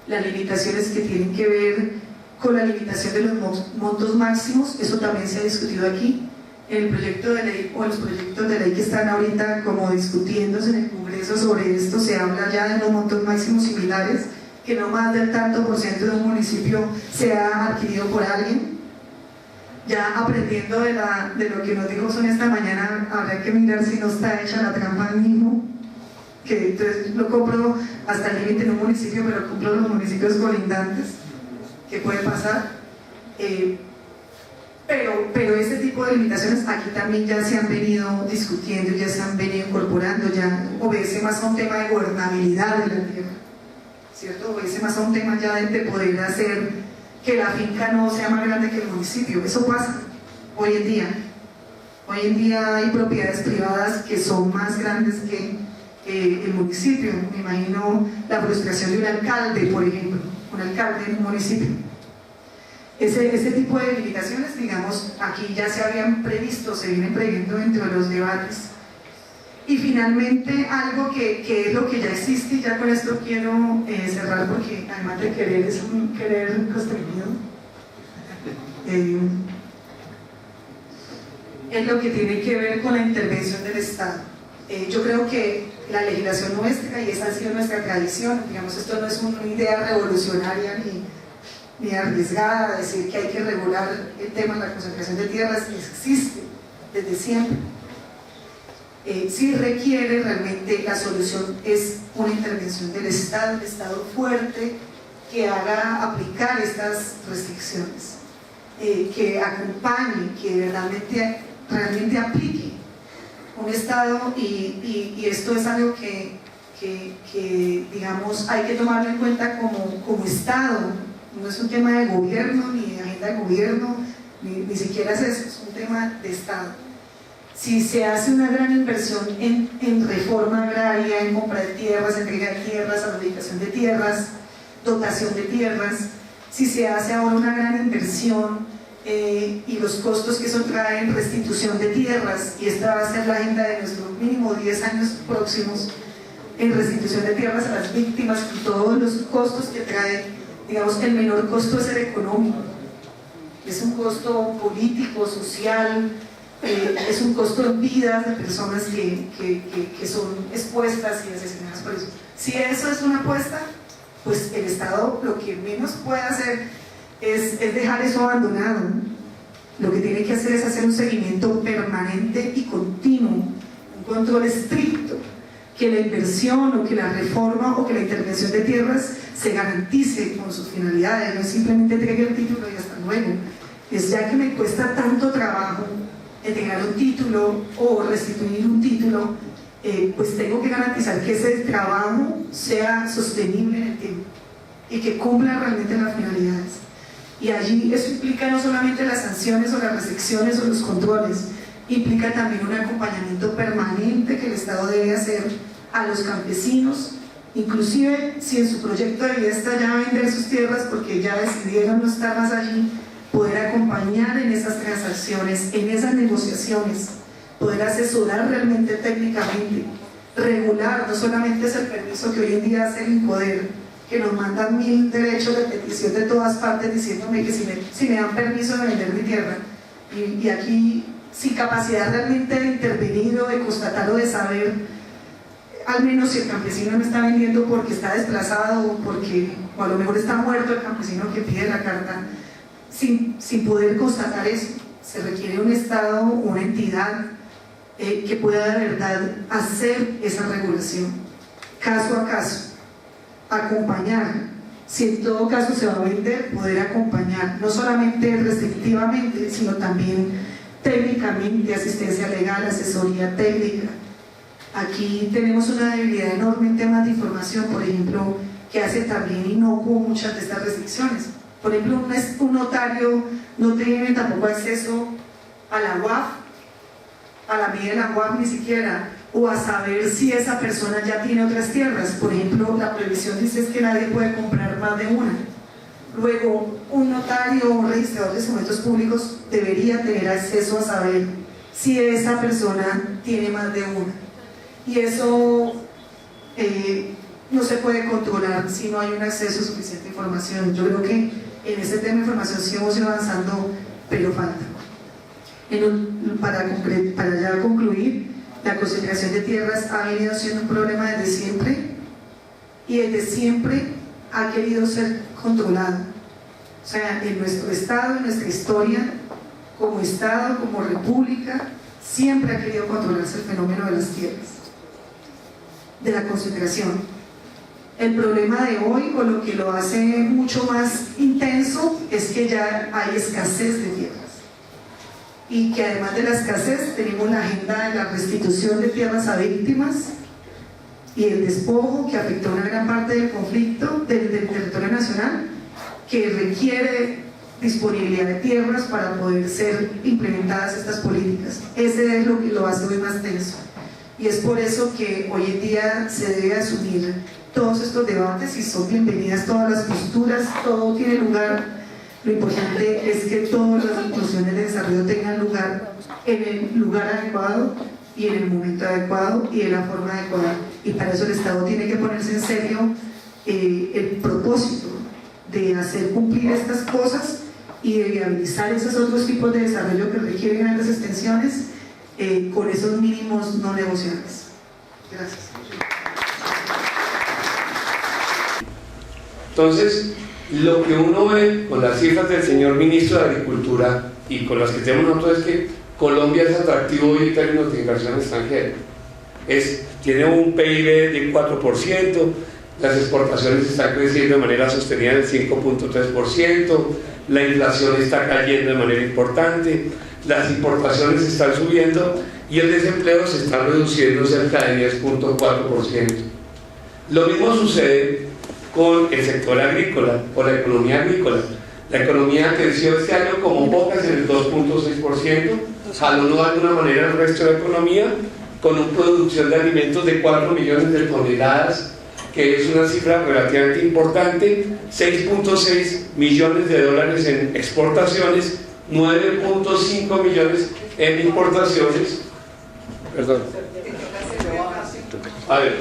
las limitaciones que tienen que ver con la limitación de los montos máximos. Eso también se ha discutido aquí en el proyecto de ley o en los proyectos de ley que están ahorita como discutiéndose en el Congreso. Sobre esto se habla ya de los montos máximos similares, que no más del tanto por ciento de un municipio sea adquirido por alguien. Ya aprendiendo de lo que nos dijo Sonia esta mañana, habrá que mirar si no está hecha la trampa al mismo, que entonces lo compro hasta el límite en un municipio, pero compro los municipios colindantes, que puede pasar. Pero ese tipo de limitaciones aquí también ya se han venido discutiendo, ya se han venido incorporando, ya obedece más a un tema de gobernabilidad de la tierra, ¿cierto? Obedece más a un tema ya de poder hacer que la finca no sea más grande que el municipio. Eso pasa hoy en día. Hoy en día hay propiedades privadas que son más grandes que el municipio. Me imagino la frustración de un alcalde, por ejemplo, un alcalde en un municipio. Ese tipo de limitaciones, digamos, aquí ya se habían previsto, se vienen previendo dentro de los debates. Y finalmente, algo que es lo que ya existe, y ya con esto quiero cerrar, porque además de querer es un querer construido, es lo que tiene que ver con la intervención del Estado. Yo creo que la legislación nuestra, y esa ha sido nuestra tradición, digamos, esto no es una idea revolucionaria ni arriesgada, decir que hay que regular el tema de la concentración de tierras, existe desde siempre. Sí requiere realmente, la solución es una intervención del Estado, el Estado fuerte, que haga aplicar estas restricciones, que acompañe, que realmente aplique un Estado, y esto es algo que digamos hay que tomarlo en cuenta como Estado. No es un tema de gobierno, ni de agenda de gobierno, ni siquiera es eso, es un tema de Estado. Si se hace una gran inversión en reforma agraria, en compra de tierras, entrega de tierras, adjudicación de tierras, dotación de tierras, si se hace ahora una gran inversión y los costos que eso trae en restitución de tierras, y esta va a ser la agenda de nuestro mínimo 10 años próximos, en restitución de tierras a las víctimas, y todos los costos que trae. Digamos, el menor costo es el económico, es un costo político, social, es un costo en vidas de personas que son expuestas y asesinadas por eso. Si eso es una apuesta, pues el Estado lo que menos puede hacer es dejar eso abandonado. Lo que tiene que hacer es hacer un seguimiento permanente y continuo, un control estricto, que la inversión o que la reforma o que la intervención de tierras se garantice con sus finalidades, no es simplemente entregue el título y hasta luego. Es ya que me cuesta tanto trabajo entregar un título o restituir un título, pues tengo que garantizar que ese trabajo sea sostenible en el tiempo y que cumpla realmente las finalidades. Y allí eso implica no solamente las sanciones o las restricciones o los controles, implica también un acompañamiento permanente que el Estado debe hacer a los campesinos, inclusive si en su proyecto de vida está ya vender sus tierras porque ya decidieron no estar más allí, poder acompañar en esas transacciones, en esas negociaciones, poder asesorar realmente técnicamente, regular. No solamente es el permiso que hoy en día hace el INCODER, que nos mandan 1000 derechos de petición de todas partes diciéndome que si me dan permiso de vender mi tierra, y aquí sin capacidad realmente de intervenir o de constatar o de saber, al menos si el campesino no está vendiendo porque está desplazado o a lo mejor está muerto el campesino que pide la carta, sin poder constatar eso, se requiere un Estado, una entidad que pueda de verdad hacer esa regulación, caso a caso, acompañar. Si en todo caso se va a vender, poder acompañar, no solamente restrictivamente, sino también técnicamente, asistencia legal, asesoría técnica. Aquí tenemos una debilidad enorme en temas de información, por ejemplo, que hace también inocuo muchas de estas restricciones. Por ejemplo, un notario no tiene tampoco acceso a la UAF, a la medida de la UAF ni siquiera, o a saber si esa persona ya tiene otras tierras. Por ejemplo, la prohibición dice que nadie puede comprar más de una. Luego, un notario o un registrador de documentos públicos debería tener acceso a saber si esa persona tiene más de una. Y eso no se puede controlar si no hay un acceso a suficiente información. Yo creo que en este tema de información sí hemos ido avanzando, pero falta. Para ya concluir, la concentración de tierras ha venido siendo un problema desde siempre, y desde siempre ha querido ser controlado. O sea, en nuestro Estado, en nuestra historia, como Estado, como República, siempre ha querido controlarse el fenómeno de las tierras, de la concentración. El problema de hoy, o lo que lo hace mucho más intenso, es que ya hay escasez de tierras, y que además de la escasez tenemos la agenda de la restitución de tierras a víctimas y el despojo, que afectó una gran parte del conflicto del territorio nacional, que requiere disponibilidad de tierras para poder ser implementadas estas políticas. Ese es lo que lo hace hoy más tenso, y es por eso que hoy en día se debe asumir todos estos debates, y son bienvenidas todas las posturas, todo tiene lugar. Lo importante es que todas las inclusiones de desarrollo tengan lugar en el lugar adecuado y en el momento adecuado y de la forma adecuada, y para eso el Estado tiene que ponerse en serio el propósito de hacer cumplir estas cosas y de viabilizar esos otros tipos de desarrollo que requieren grandes extensiones con esos mínimos no negociables. Gracias. Entonces, lo que uno ve con las cifras del señor ministro de Agricultura y con las que tenemos nosotros es que Colombia es atractivo hoy en términos de inversión extranjera. Tiene un PIB de 4%, las exportaciones están creciendo de manera sostenida del 5.3%, la inflación está cayendo de manera importante, las importaciones están subiendo y el desempleo se está reduciendo cerca de 10.4%. Lo mismo sucede con el sector agrícola o la economía agrícola. La economía creció este año como pocas en el 2.6%, jalonó de alguna manera el resto de la economía con una producción de alimentos de 4 millones de toneladas, que es una cifra relativamente importante, 6.6 millones de dólares en exportaciones, 9.5 millones en importaciones. Perdón. A ver.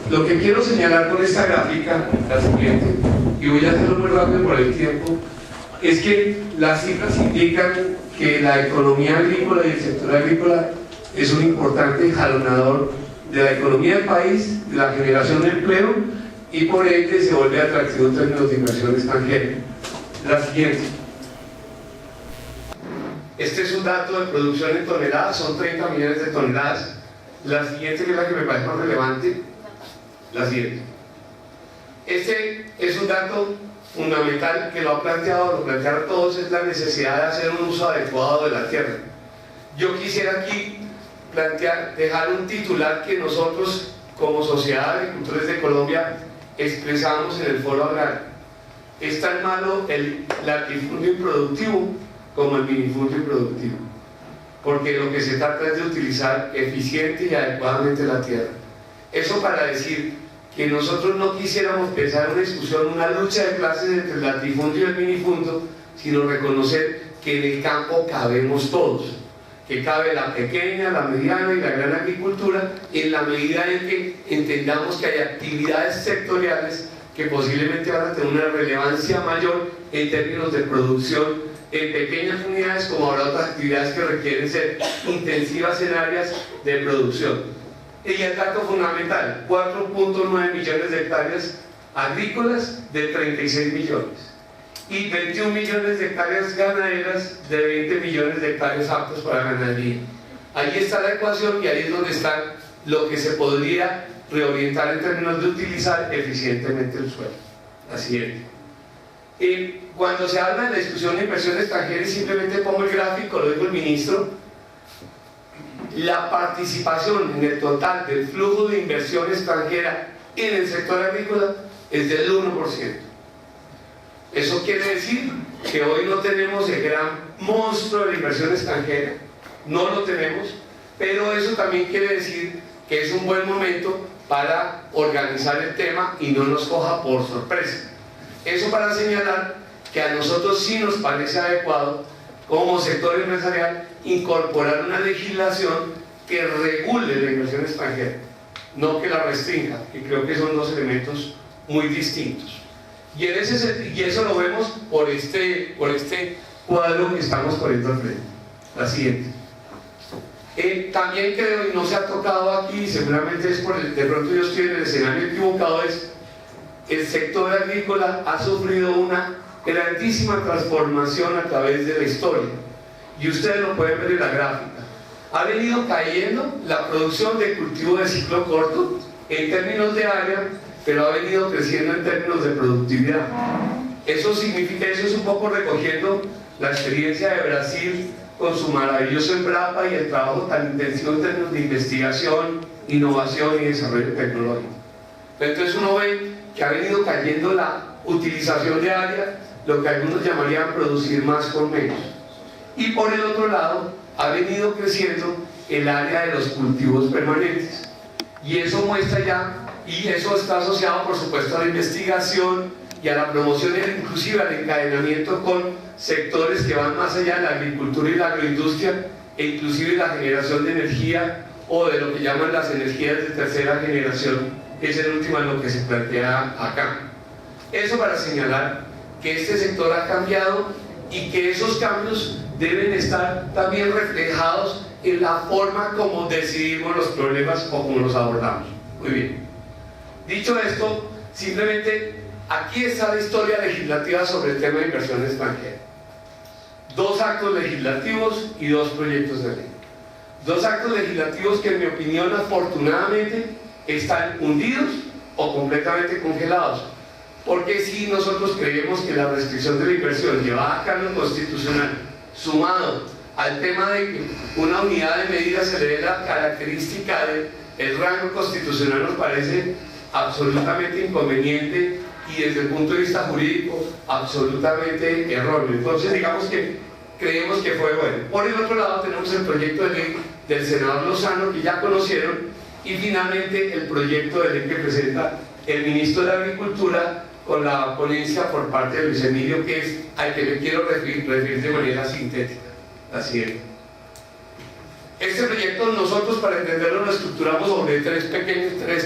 Lo que quiero señalar con esta gráfica, la siguiente, y voy a hacerlo muy rápido por el tiempo, es que las cifras indican que la economía agrícola y el sector agrícola es un importante jalonador de la economía del país, de la generación de empleo, y por ende se vuelve atractivo en términos de inversión extranjera. La siguiente. Este es un dato de producción en toneladas, son 30 millones de toneladas. La siguiente, que es la que me parece más relevante, la siguiente. Este es un dato fundamental que lo plantearon todos, es la necesidad de hacer un uso adecuado de la tierra. Yo quisiera aquí dejar un titular que nosotros, como Sociedad de Agricultores de Colombia, expresamos en el Foro Agrario. Es tan malo el latifundio improductivo como el minifundio improductivo, porque lo que se trata es de utilizar eficiente y adecuadamente la tierra. Eso para decir que nosotros no quisiéramos pensar una discusión, una lucha de clases entre el latifundio y el minifundio, sino reconocer que en el campo cabemos todos, que cabe la pequeña, la mediana y la gran agricultura, en la medida en que entendamos que hay actividades sectoriales que posiblemente van a tener una relevancia mayor en términos de producción en pequeñas unidades, como habrá otras actividades que requieren ser intensivas en áreas de producción. Y el dato fundamental, 4.9 millones de hectáreas agrícolas de 36 millones y 21 millones de hectáreas ganaderas de 20 millones de hectáreas aptas para ganadería. Ahí está la ecuación y ahí es donde está lo que se podría reorientar en términos de utilizar eficientemente el suelo. La siguiente. Cuando se habla de la discusión de inversión extranjera, y simplemente pongo el gráfico, lo dijo el ministro, la participación en el total del flujo de inversión extranjera en el sector agrícola es del 1%. Eso quiere decir que hoy no tenemos el gran monstruo de la inversión extranjera, no lo tenemos, pero eso también quiere decir que es un buen momento para organizar el tema y no nos coja por sorpresa. Eso para señalar que a nosotros sí nos parece adecuado, como sector empresarial, incorporar una legislación que regule la inversión extranjera, no que la restrinja, y creo que son dos elementos muy distintos. Y eso lo vemos por este cuadro que estamos poniendo al frente. La siguiente. También creo, y no se ha tocado aquí, seguramente es de pronto yo estoy en el escenario equivocado, es el sector agrícola ha sufrido una grandísima transformación a través de la historia, y ustedes lo pueden ver en la gráfica. Ha venido cayendo la producción de cultivo de ciclo corto en términos de área, pero ha venido creciendo en términos de productividad. Eso significa, eso es un poco recogiendo la experiencia de Brasil con su maravilloso Embrapa y el trabajo tan intensivo en términos de investigación, innovación y desarrollo tecnológico. Entonces uno ve que ha venido cayendo la utilización de área, lo que algunos llamarían producir más con menos. Y por el otro lado, ha venido creciendo el área de los cultivos permanentes. Y eso muestra ya, y eso está asociado por supuesto a la investigación y a la promoción e inclusive al encadenamiento con sectores que van más allá de la agricultura y la agroindustria, e inclusive la generación de energía o de lo que llaman las energías de tercera generación, que es el último en lo que se plantea acá. Eso para señalar que este sector ha cambiado y que esos cambios deben estar también reflejados en la forma como decidimos los problemas o como los abordamos. Muy bien. Dicho esto, simplemente aquí está la historia legislativa sobre el tema de inversión extranjera. 2 actos legislativos y 2 proyectos de ley. 2 actos legislativos que en mi opinión afortunadamente están hundidos o completamente congelados. Porque si nosotros creemos que la restricción de la inversión llevada a cabo en constitucional, sumado al tema de que una unidad de medida se le dé la característica del rango constitucional, nos parece absolutamente inconveniente y desde el punto de vista jurídico absolutamente erróneo. Entonces digamos que creemos que fue bueno. Por el otro lado tenemos el proyecto de ley del senador Lozano, que ya conocieron, y finalmente el proyecto de ley que presenta el ministro de Agricultura, con la ponencia por parte de Luis Emilio, que es al que me quiero referir de manera sintética, la siguiente. Este proyecto nosotros, para entenderlo, lo estructuramos sobre tres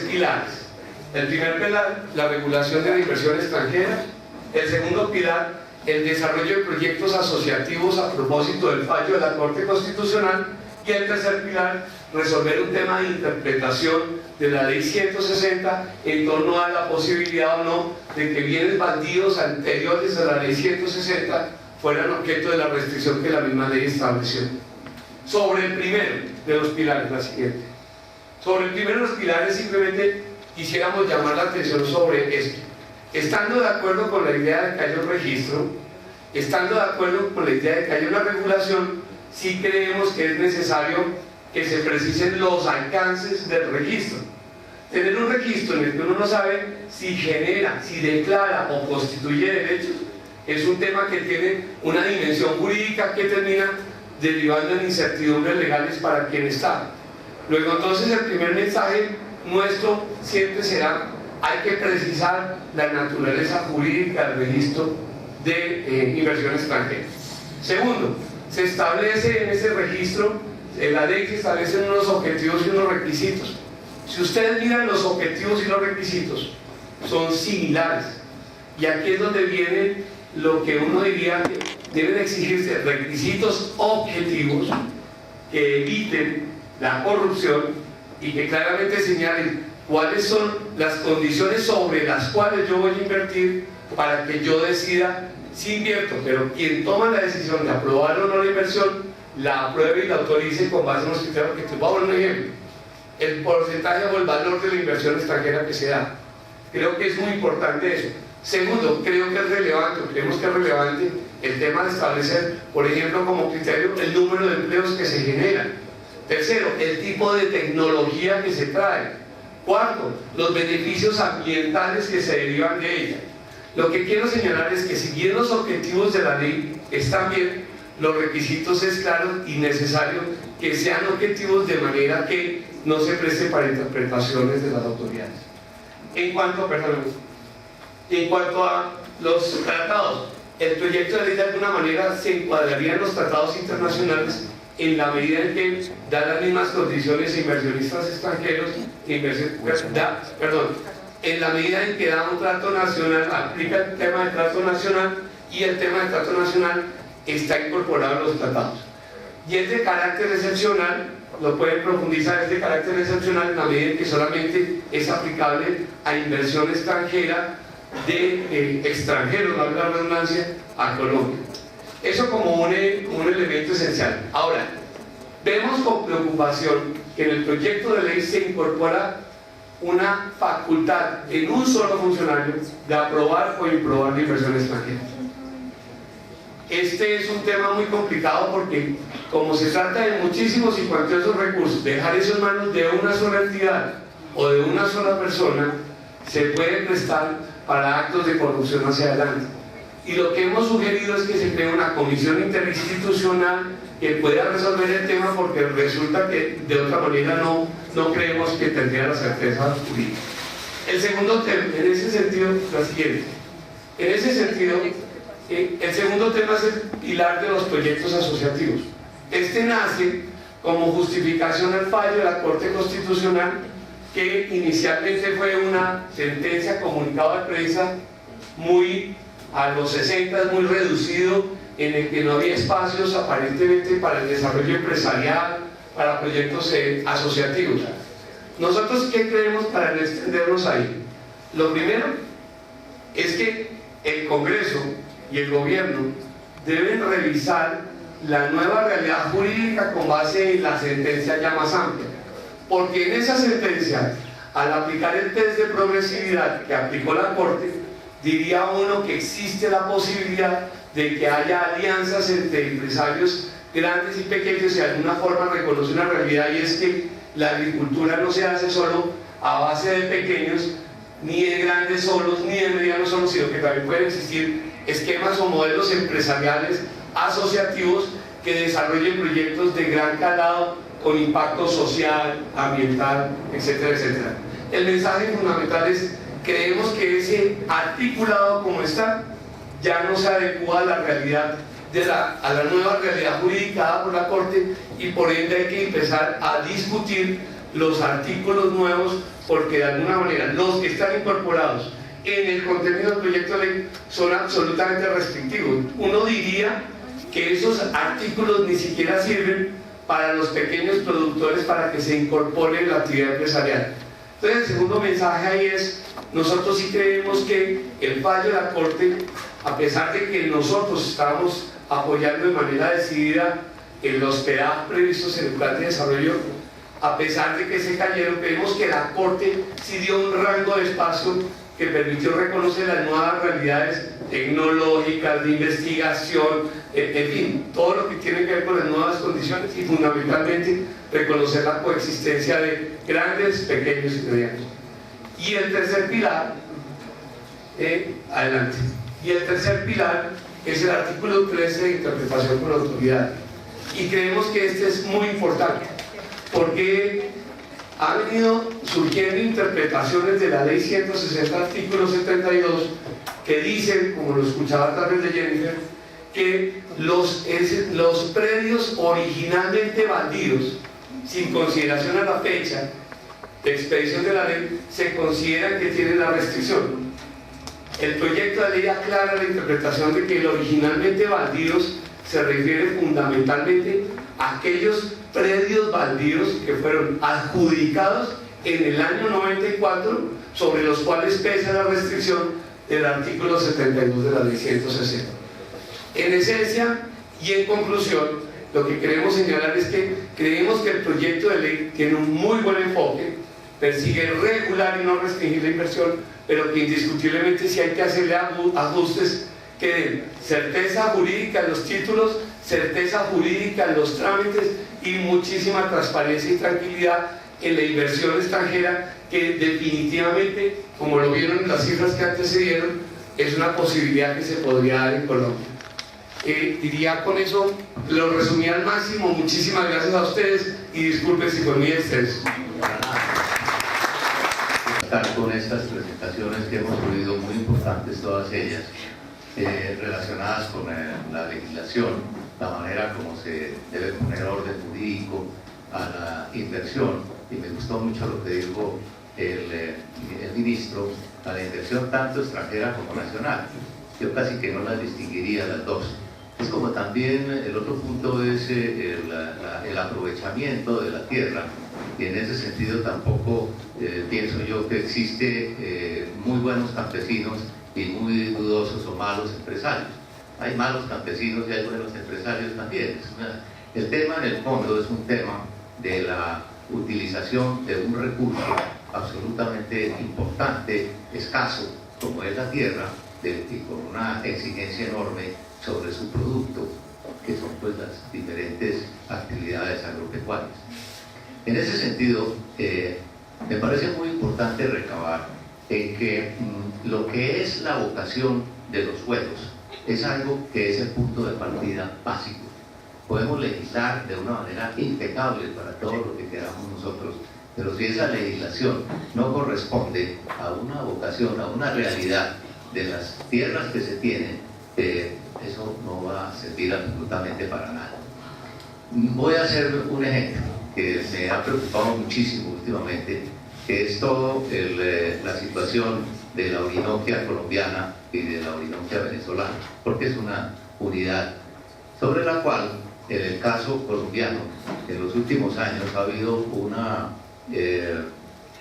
pilares. El primer pilar, la regulación de la inversión extranjera. El segundo pilar, el desarrollo de proyectos asociativos a propósito del fallo de la Corte Constitucional. Y el tercer pilar, resolver un tema de interpretación de la Ley 160 en torno a la posibilidad o no de que bienes baldíos anteriores a la Ley 160 fueran objeto de la restricción que la misma ley estableció. Sobre el primero de los pilares, la siguiente. Sobre el primero de los pilares, simplemente quisiéramos llamar la atención sobre esto. Estando de acuerdo con la idea de que haya un registro, estando de acuerdo con la idea de que haya una regulación, sí creemos que es necesario que se precisen los alcances del registro. Tener un registro en el que uno no sabe si genera, si declara o constituye derechos, es un tema que tiene una dimensión jurídica que termina derivando en incertidumbres legales para quien está. Luego, entonces, el primer mensaje nuestro siempre será: hay que precisar la naturaleza jurídica del registro de inversión extranjera. Segundo, se establece en ese registro, en la ley se establecen unos objetivos y unos requisitos. Si ustedes miran los objetivos y los requisitos, son similares. Y aquí es donde viene lo que uno diría que deben exigirse requisitos objetivos que eviten la corrupción y que claramente señalen cuáles son las condiciones sobre las cuales yo voy a invertir para que yo decida si invierto, pero quien toma la decisión de aprobar o no la inversión, la apruebe y la autorice con base en los criterios que voy a poner un ejemplo: el porcentaje o el valor de la inversión extranjera que se da. Creo que es muy importante eso. Segundo, creo que es relevante, creemos que es relevante el tema de establecer, por ejemplo, como criterio el número de empleos que se generan. Tercero, el tipo de tecnología que se trae. Cuarto, los beneficios ambientales que se derivan de ella. Lo que quiero señalar es que si bien los objetivos de la ley están bien, los requisitos es claro y necesario que sean objetivos de manera que no se preste para interpretaciones de las autoridades. En cuanto a los tratados, el proyecto de ley de alguna manera se encuadraría en los tratados internacionales en la medida en que da las mismas condiciones a inversionistas extranjeros, en la medida en que da un trato nacional, aplica el tema del trato nacional, y el tema del trato nacional está incorporado en los tratados. Y es de carácter excepcional, lo pueden profundizar, es de carácter excepcional en la medida en que solamente es aplicable a inversión extranjera de extranjeros, valga la redundancia, a Colombia. Eso como un elemento esencial. Ahora, vemos con preocupación que en el proyecto de ley se incorpora una facultad en un solo funcionario de aprobar o improbar la inversión extranjera. Este es un tema muy complicado porque, como se trata de muchísimos y cuantiosos recursos, dejar eso en manos de una sola entidad o de una sola persona se puede prestar para actos de corrupción hacia adelante. Y lo que hemos sugerido es que se cree una comisión interinstitucional que pueda resolver el tema, porque resulta que de otra manera no creemos que tendría la certeza jurídica. El segundo tema, en ese sentido, la siguiente. En ese sentido, el segundo tema es el pilar de los proyectos asociativos. Este nace como justificación al fallo de la Corte Constitucional, que inicialmente fue una sentencia, comunicado de prensa muy a los 60, muy reducido, en el que no había espacios aparentemente para el desarrollo empresarial, para proyectos asociativos. ¿Nosotros qué creemos para no extendernos ahí? Lo primero es que el Congreso y el Gobierno deben revisar la nueva realidad jurídica con base en la sentencia ya más amplia, porque en esa sentencia, al aplicar el test de progresividad que aplicó la Corte, diría uno que existe la posibilidad de que haya alianzas entre empresarios grandes y pequeños, y de alguna forma reconoce una realidad, y es que la agricultura no se hace solo a base de pequeños, ni de grandes solos, ni de medianos solos, sino que también pueden existir esquemas o modelos empresariales asociativos que desarrollen proyectos de gran calado con impacto social, ambiental, etcétera, etcétera. El mensaje fundamental es creemos que ese articulado como está ya no se adecua a la realidad a la nueva realidad jurídica dada por la Corte, y por ende hay que empezar a discutir los artículos nuevos, porque de alguna manera los que están incorporados en el contenido del proyecto de ley son absolutamente restrictivos. Uno diría que esos artículos ni siquiera sirven para los pequeños productores para que se incorpore en la actividad empresarial. Entonces, el segundo mensaje ahí es: nosotros sí creemos que el fallo de la Corte, a pesar de que nosotros estábamos apoyando de manera decidida en los PEDAF previstos en el Plan de Desarrollo, a pesar de que se cayeron, vemos que la Corte sí dio un rango de espacio que permitió reconocer las nuevas realidades tecnológicas, de investigación, en fin, todo lo que tiene que ver con las nuevas condiciones, y fundamentalmente reconocer la coexistencia de grandes, pequeños y medianos. Y el tercer pilar, adelante, y el tercer pilar es el artículo 13 de interpretación por autoridad, y creemos que este es muy importante porque ha venido surgiendo interpretaciones de la ley 160 artículo 72 que dicen, como lo escuchaba a través de Jennifer, que los predios originalmente baldíos, sin consideración a la fecha de expedición de la ley, se consideran que tienen la restricción. El proyecto de ley aclara la interpretación de que el originalmente baldíos se refiere fundamentalmente a aquellos predios baldíos que fueron adjudicados en el año 94, sobre los cuales pesa la restricción del artículo 72 de la ley 160. En esencia y en conclusión, lo que queremos señalar es que creemos que el proyecto de ley tiene un muy buen enfoque, persigue regular y no restringir la inversión, pero que indiscutiblemente sí hay que hacerle ajustes que den certeza jurídica en los títulos, certeza jurídica en los trámites y muchísima transparencia y tranquilidad en la inversión extranjera, que definitivamente, como lo vieron en las cifras que antes se dieron, es una posibilidad que se podría dar en Colombia. Diría con eso, lo resumí al máximo. Muchísimas gracias a ustedes y disculpen si fue muy extenso. Con estas presentaciones que hemos oído, muy importantes todas ellas, relacionadas con la legislación, la manera como se debe poner orden jurídico a la inversión, y me gustó mucho lo que dijo el ministro, a la inversión tanto extranjera como nacional. Yo casi que no las distinguiría las dos. Es como también el otro punto es el aprovechamiento de la tierra, y en ese sentido tampoco pienso yo que existe muy buenos campesinos y muy dudosos o malos empresarios. Hay malos campesinos y hay buenos empresarios también. El tema en el fondo es un tema de la utilización de un recurso absolutamente importante, escaso, como es la tierra, y con una exigencia enorme sobre su producto, que son pues las diferentes actividades agropecuarias. En ese sentido, me parece muy importante recabar en que lo que es la vocación de los suelos es algo que es el punto de partida básico. Podemos legislar de una manera impecable para todo lo que queramos nosotros, pero si esa legislación no corresponde a una vocación, a una realidad de las tierras que se tienen, eso no va a servir absolutamente para nada. Voy a hacer un ejemplo que me ha preocupado muchísimo últimamente, que es todo la situación de la Orinoquia colombiana y de la Orinoquia venezolana, porque es una unidad sobre la cual, en el caso colombiano, en los últimos años ha habido una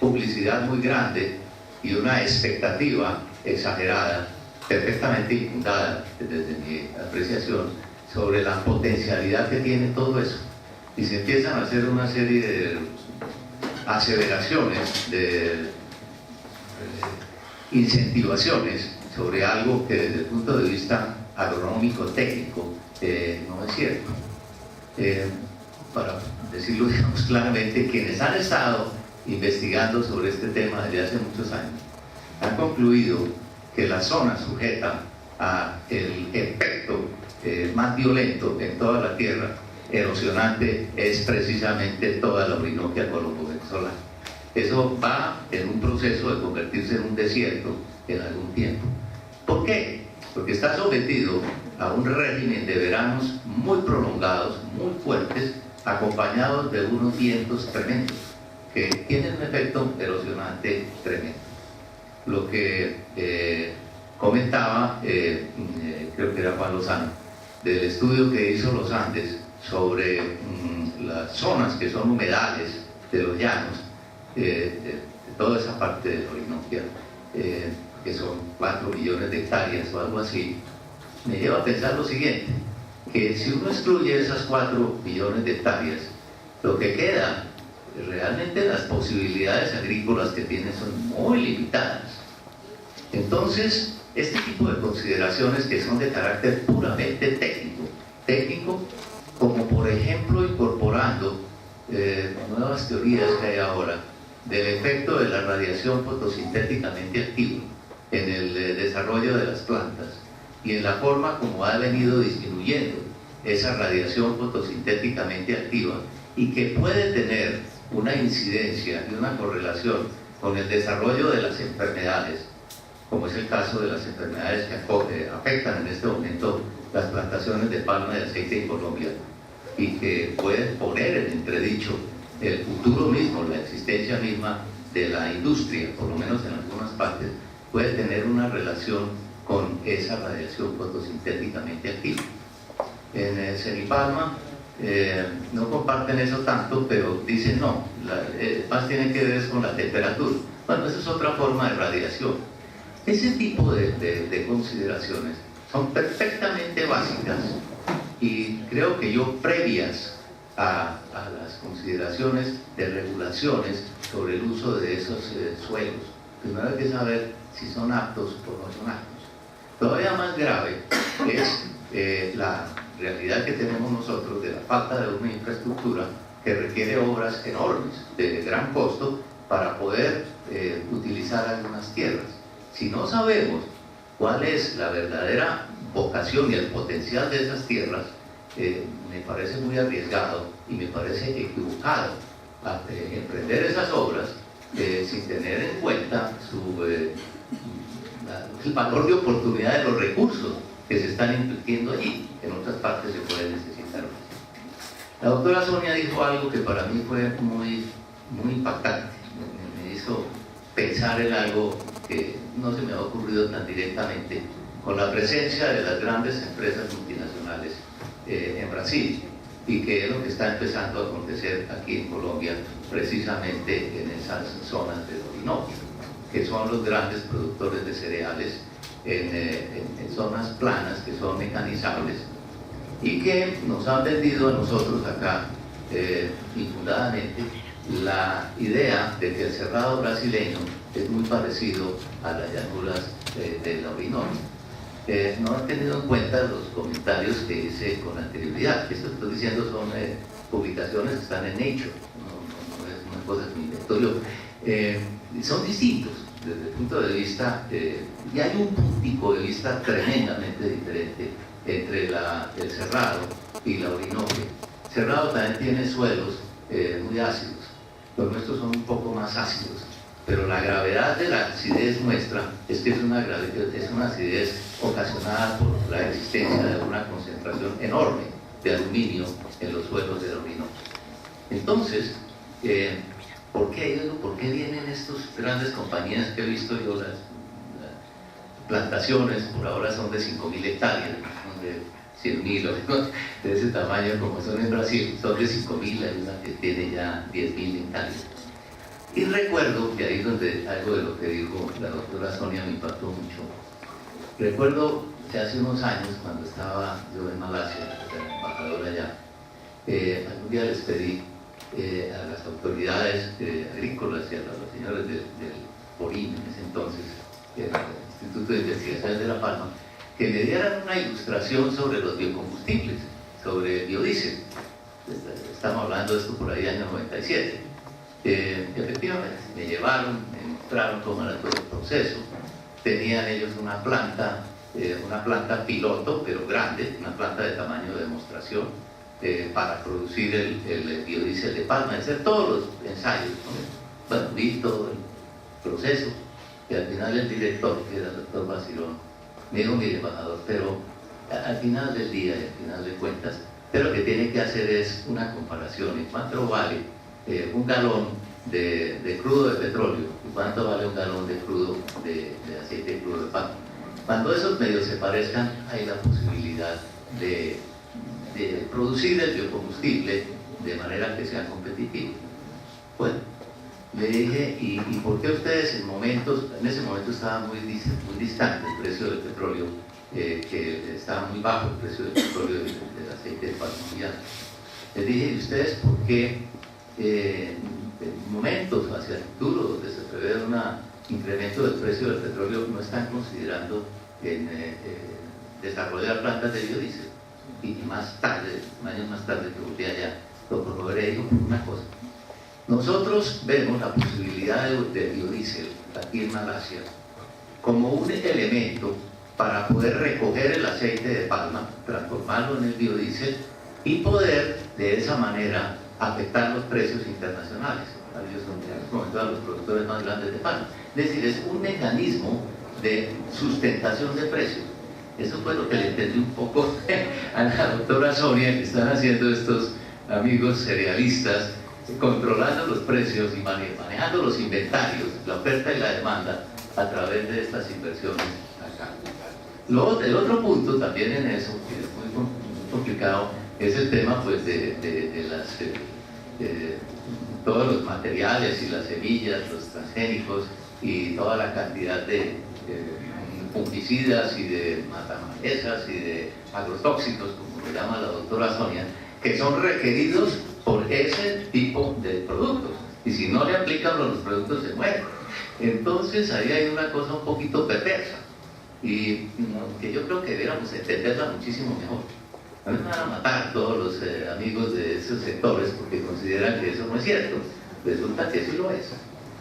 publicidad muy grande y una expectativa exagerada, perfectamente infundada desde mi apreciación, sobre la potencialidad que tiene todo eso. Y se empiezan a hacer una serie de aseveraciones, de incentivaciones sobre algo que desde el punto de vista agronómico, técnico, no es cierto. Para decirlo, digamos, claramente, quienes han estado investigando sobre este tema desde hace muchos años han concluido que la zona sujeta a el efecto más violento en toda la tierra erosionante es precisamente toda la Orinoquia colombo-venezolana. eso va en un proceso de convertirse en un desierto en algún tiempo. ¿Por qué? Porque está sometido a un régimen de veranos muy prolongados, muy fuertes, acompañados de unos vientos tremendos, que tienen un efecto erosionante tremendo. Lo que comentaba, creo que era Juan Lozano, del estudio que hizo los Andes sobre las zonas que son humedales de los llanos, de toda esa parte de la Orinoquia, que son 4 millones de hectáreas o algo así, me lleva a pensar lo siguiente, que si uno excluye esas 4 millones de hectáreas, lo que queda, realmente las posibilidades agrícolas que tienen son muy limitadas. Entonces, este tipo de consideraciones que son de carácter puramente técnico, como por ejemplo incorporando nuevas teorías que hay ahora del efecto de la radiación fotosintéticamente activa en el desarrollo de las plantas y en la forma como ha venido disminuyendo esa radiación fotosintéticamente activa y que puede tener una incidencia y una correlación con el desarrollo de las enfermedades, como es el caso de las enfermedades que afectan en este momento las plantaciones de palma de aceite en Colombia y que pueden poner en entredicho el futuro mismo, la existencia misma de la industria, por lo menos en algunas partes, puede tener una relación con esa radiación fotosintéticamente activa. En Cenipalma no comparten eso tanto, pero dicen no, más tiene que ver con la temperatura. Bueno, esa es otra forma de radiación. Ese tipo de consideraciones son perfectamente básicas y creo que yo previas a las consideraciones de regulaciones sobre el uso de esos suelos. Primero hay que saber si son aptos o no son aptos. Todavía más grave es la realidad que tenemos nosotros de la falta de una infraestructura que requiere obras enormes, de gran costo, para poder utilizar algunas tierras. Si no sabemos cuál es la verdadera vocación y el potencial de esas tierras, me parece muy arriesgado y me parece equivocado emprender esas obras sin tener en cuenta el valor de oportunidad de los recursos que se están invirtiendo allí, que en otras partes se pueden necesitar más. La doctora Sonia dijo algo que para mí fue muy impactante, me hizo pensar en algo que no se me ha ocurrido tan directamente, con la presencia de las grandes empresas multinacionales en Brasil, y que es lo que está empezando a acontecer aquí en Colombia, precisamente en esas zonas del Orinoquia, que son los grandes productores de cereales en zonas planas que son mecanizables y que nos han vendido a nosotros acá infundadamente la idea de que el cerrado brasileño es muy parecido a las llanuras de la Orinoquia. No han tenido en cuenta los comentarios que hice con anterioridad. Esto que estoy diciendo son publicaciones que están en Nature, no es una cosa que me invento yo. Son distintos desde el punto de vista, y hay un puntico de vista tremendamente diferente entre el Cerrado y la Orinoquia. Cerrado también tiene suelos muy ácidos, los nuestros son un poco más ácidos, pero la gravedad de la acidez nuestra es que es una acidez ocasionada por la existencia de una concentración enorme de aluminio en los suelos de la Orinoquia. Entonces, ¿por qué vienen estas grandes compañías que he visto yo? Las plantaciones por ahora son de 5.000 hectáreas, son de 100.000 de ese tamaño como son en Brasil, son de 5.000, hay una que tiene ya 10.000 hectáreas. Y recuerdo que ahí es donde algo de lo que dijo la doctora Sonia me impactó mucho. Recuerdo que hace unos años, cuando estaba yo en Malasia, era embajador allá, algún día les pedí a las autoridades agrícolas y a los señores del PORIN en ese entonces, que era el Instituto de Investigaciones de La Palma, que me dieran una ilustración sobre los biocombustibles, sobre el biodiesel. Estamos hablando de esto por ahí año 97. Efectivamente, me llevaron, me mostraron cómo era todo el proceso. Tenían ellos una planta piloto, pero grande, una planta de tamaño de demostración para producir el biodiesel de palma, hacer todos los ensayos, ¿no? bueno, vi todo el proceso, y al final el director, que era el doctor Bacirón, me dijo: mire, embajador, pero al final del día y al final de cuentas, usted lo que tiene que hacer es una comparación en cuánto vale un galón de crudo de petróleo y cuánto vale un galón de crudo de aceite crudo de palma. Cuando esos medios se parezcan, hay la posibilidad de producir el biocombustible de manera que sea competitivo. Bueno, le dije: ¿y por qué ustedes en ese momento estaba muy distante el precio del petróleo, que estaba muy bajo el precio del petróleo del aceite de palma mundial? Les dije: ¿y ustedes por qué en momentos hacia el futuro donde se prevé un incremento del precio del petróleo no están considerando en desarrollar plantas de biodiesel? Y más tarde, años más tarde, que volví allá, lo corroboré y dijo: una cosa, nosotros vemos la posibilidad de biodiesel aquí en Malasia como un elemento para poder recoger el aceite de palma, transformarlo en el biodiesel y poder de esa manera afectar los precios internacionales. Ellos son en este momento los productores más grandes de palma. Es decir, es un mecanismo de sustentación de precios. Eso fue lo que le entendí un poco a la doctora Sonia, que están haciendo estos amigos cerealistas, controlando los precios y manejando los inventarios, la oferta y la demanda a través de estas inversiones acá. El otro punto también en eso, que es muy complicado, es el tema pues de todos los materiales y las semillas, los transgénicos y toda la cantidad de fungicidas y de matamalezas y de agrotóxicos, como lo llama la doctora Sonia, que son requeridos por ese tipo de productos, y si no le aplican los productos se mueren. Entonces ahí hay una cosa un poquito perversa y que yo creo que deberíamos entenderla muchísimo mejor. A mí me van a matar todos los amigos de esos sectores porque consideran que eso no es cierto. Resulta que sí lo es.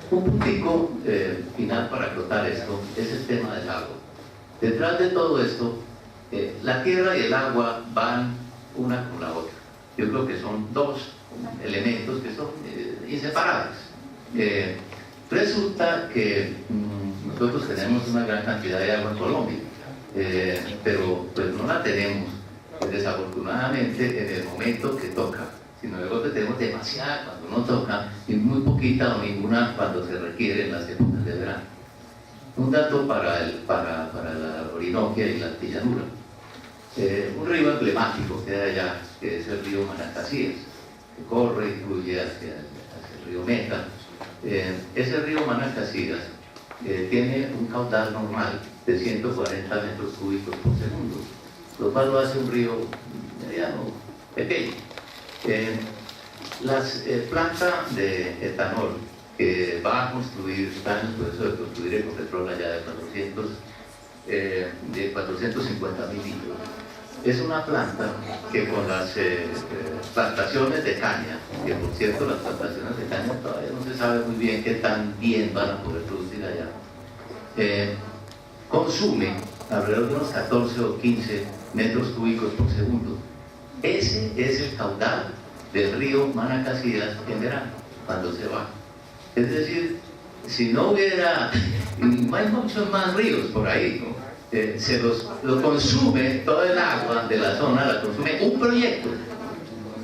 Un puntico final para acotar esto es el tema del agua. Detrás de todo esto, la tierra y el agua van una con la otra. Yo creo que son dos elementos que son inseparables. Resulta que nosotros tenemos una gran cantidad de agua en Colombia, pero pues no la tenemos desafortunadamente en el momento que toca, sino luego que tenemos demasiada cuando no toca y muy poquita o ninguna cuando se requiere en las épocas de verano. Un dato para la Orinoquia y la Altillanura. Un río emblemático que hay allá, que es el río Manacasíes, que corre y fluye hacia el río Meta. Ese río Manacasíes tiene un caudal normal de 140 metros cúbicos por segundo, lo cual lo hace un río mediano, pequeño. Las plantas de etanol que va a construir, está en el proceso de construir Ecopetrol allá de 450.000 litros. Es una planta que con las plantaciones de caña, que por cierto las plantaciones de caña todavía no se sabe muy bien qué tan bien van a poder producir allá, consume alrededor de unos 14 o 15 metros cúbicos por segundo. Ese es el caudal del río Manacasíes en verano, cuando se va. Es decir, si no hubiera, no hay muchos más ríos por ahí, ¿no? Lo consume toda el agua de la zona, la consume un proyecto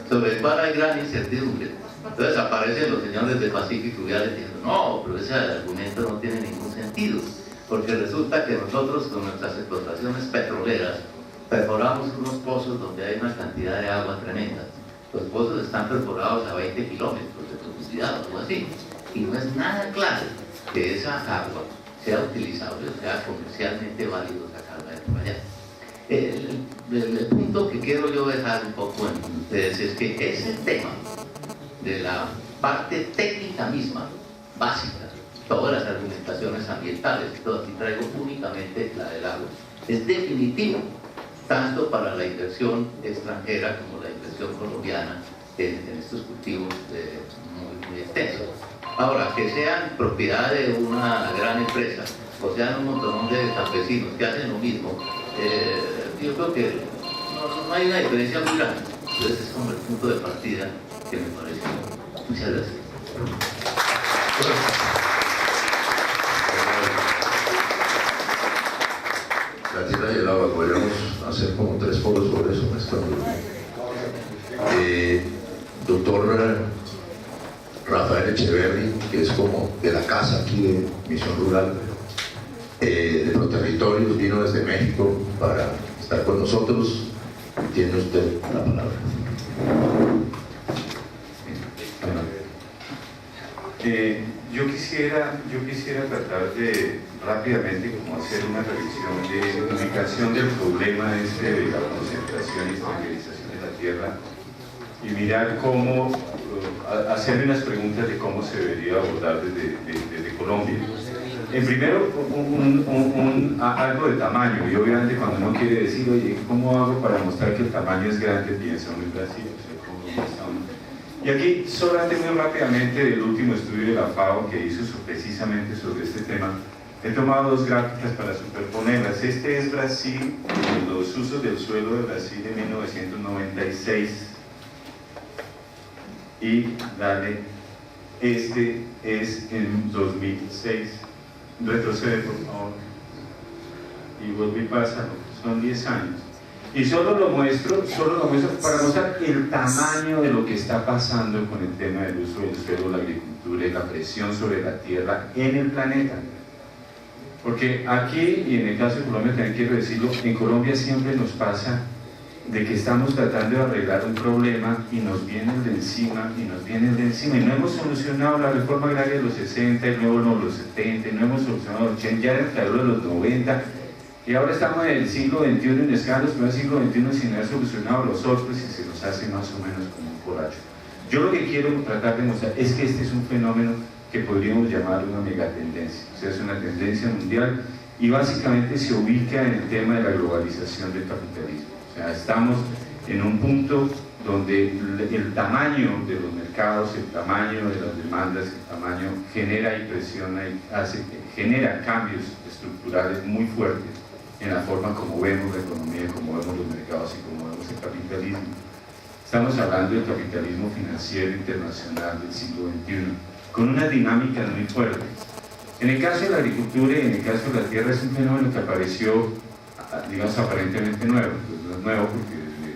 sobre el cual hay gran incertidumbre. Entonces aparecen los señores de Pacífico y diciendo: no, pero ese argumento no tiene ningún sentido, porque resulta que nosotros con nuestras explotaciones petroleras perforamos unos pozos donde hay una cantidad de agua tremenda. Los pozos están perforados a 20 kilómetros de profundidad o algo así, y no es nada claro que esa agua sea utilizable, sea comercialmente válido sacarla de por allá. El punto que quiero yo dejar un poco en ustedes es que ese tema de la parte técnica misma, básica, todas las argumentaciones ambientales, todo, aquí traigo únicamente la del agua, es definitivo tanto para la inversión extranjera como la inversión colombiana en estos cultivos muy extensos. Ahora, que sean propiedad de una gran empresa o sean un montón de campesinos que hacen lo mismo, yo creo que no hay una diferencia muy grande. Entonces es como el punto de partida que me parece. Muchas gracias. La tierra y el agua, podríamos hacer como 3 foros sobre eso, maestro. Doctor Rafael Echeverri, que es como de la casa aquí de Misión Rural de Proterritorios, vino desde México para estar con nosotros. Tiene usted la palabra. Yo quisiera tratar de rápidamente como hacer una revisión de ubicación del problema de la concentración y extranjerización de la tierra y mirar cómo, hacer unas preguntas de cómo se debería abordar desde Colombia. Primero, algo de tamaño, y obviamente cuando uno quiere decir, oye, ¿cómo hago para mostrar que el tamaño es grande? Piensa uno en Brasil, o sea, ¿cómo está uno? Y aquí, solamente muy rápidamente, del último estudio de la FAO que hizo precisamente sobre este tema, he tomado 2 gráficas para superponerlas. Este es Brasil, los usos del suelo de Brasil de 1996. Y dale, este es en 2006. Retrocede, por favor. Y vuelve y pasa, son 10 años. Y solo lo muestro para mostrar el tamaño de lo que está pasando con el tema del uso del suelo, la agricultura y la presión sobre la tierra en el planeta. Porque aquí, y en el caso de Colombia también quiero decirlo, en Colombia siempre nos pasa de que estamos tratando de arreglar un problema y nos vienen de encima, y no hemos solucionado la reforma agraria de los 60, y luego no los 70, y no hemos solucionado los 80, ya era el calor de los 90, y ahora estamos en el siglo XXI en escalas, pero en el siglo XXI sin haber solucionado los otros y se nos hace más o menos como un borracho. Yo lo que quiero tratar de mostrar es que este es un fenómeno que podríamos llamar una megatendencia, o sea, es una tendencia mundial y básicamente se ubica en el tema de la globalización del capitalismo. O sea, estamos en un punto donde el tamaño de los mercados, el tamaño de las demandas, el tamaño genera y presiona y genera cambios estructurales muy fuertes en la forma como vemos la economía, como vemos los mercados y como vemos el capitalismo. Estamos hablando del capitalismo financiero internacional del siglo XXI, con unas dinámicas muy fuertes. En el caso de la agricultura y en el caso de la tierra es un fenómeno que apareció, digamos, aparentemente nuevo. Pues no es nuevo porque desde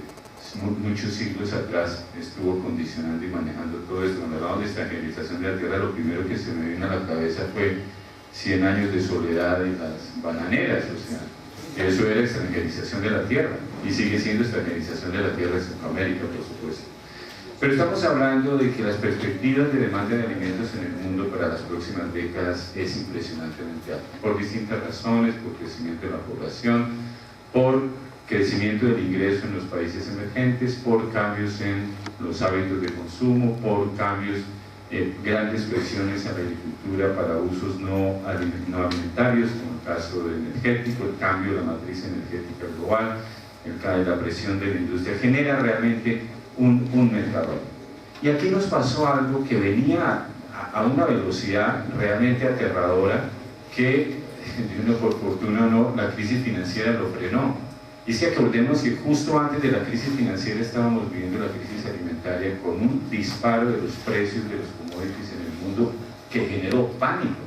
muchos siglos atrás estuvo condicionando y manejando todo esto. Cuando hablamos de extranjerización de la tierra, lo primero que se me vino a la cabeza fue 100 años de soledad y las bananeras, o sea, eso era extranjerización de la tierra y sigue siendo extranjerización de la tierra en Centroamérica, por supuesto. Pero estamos hablando de que las perspectivas de demanda de alimentos en el mundo para las próximas décadas es impresionantemente alta, por distintas razones, por crecimiento de la población, por crecimiento del ingreso en los países emergentes, por cambios en los hábitos de consumo, por cambios, grandes presiones a la agricultura para usos no alimentarios, como el caso del energético, el cambio de la matriz energética global, la presión de la industria, genera realmente un mercado. Y aquí nos pasó algo que venía a una velocidad realmente aterradora que, por fortuna o no, la crisis financiera lo frenó. Y es que acordemos que justo antes de la crisis financiera estábamos viviendo la crisis alimentaria con un disparo de los precios de los commodities en el mundo que generó pánico.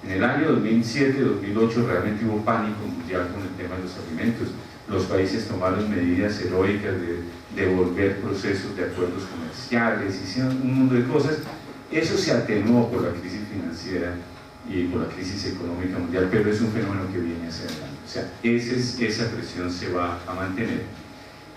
En el año 2007-2008 realmente hubo pánico mundial con el tema de los alimentos. Los países tomaron medidas heroicas de devolver procesos de acuerdos comerciales, hicieron un mundo de cosas. Eso se atenuó por la crisis financiera y por la crisis económica mundial, pero es un fenómeno que viene hacia adelante. O sea, esa presión se va a mantener.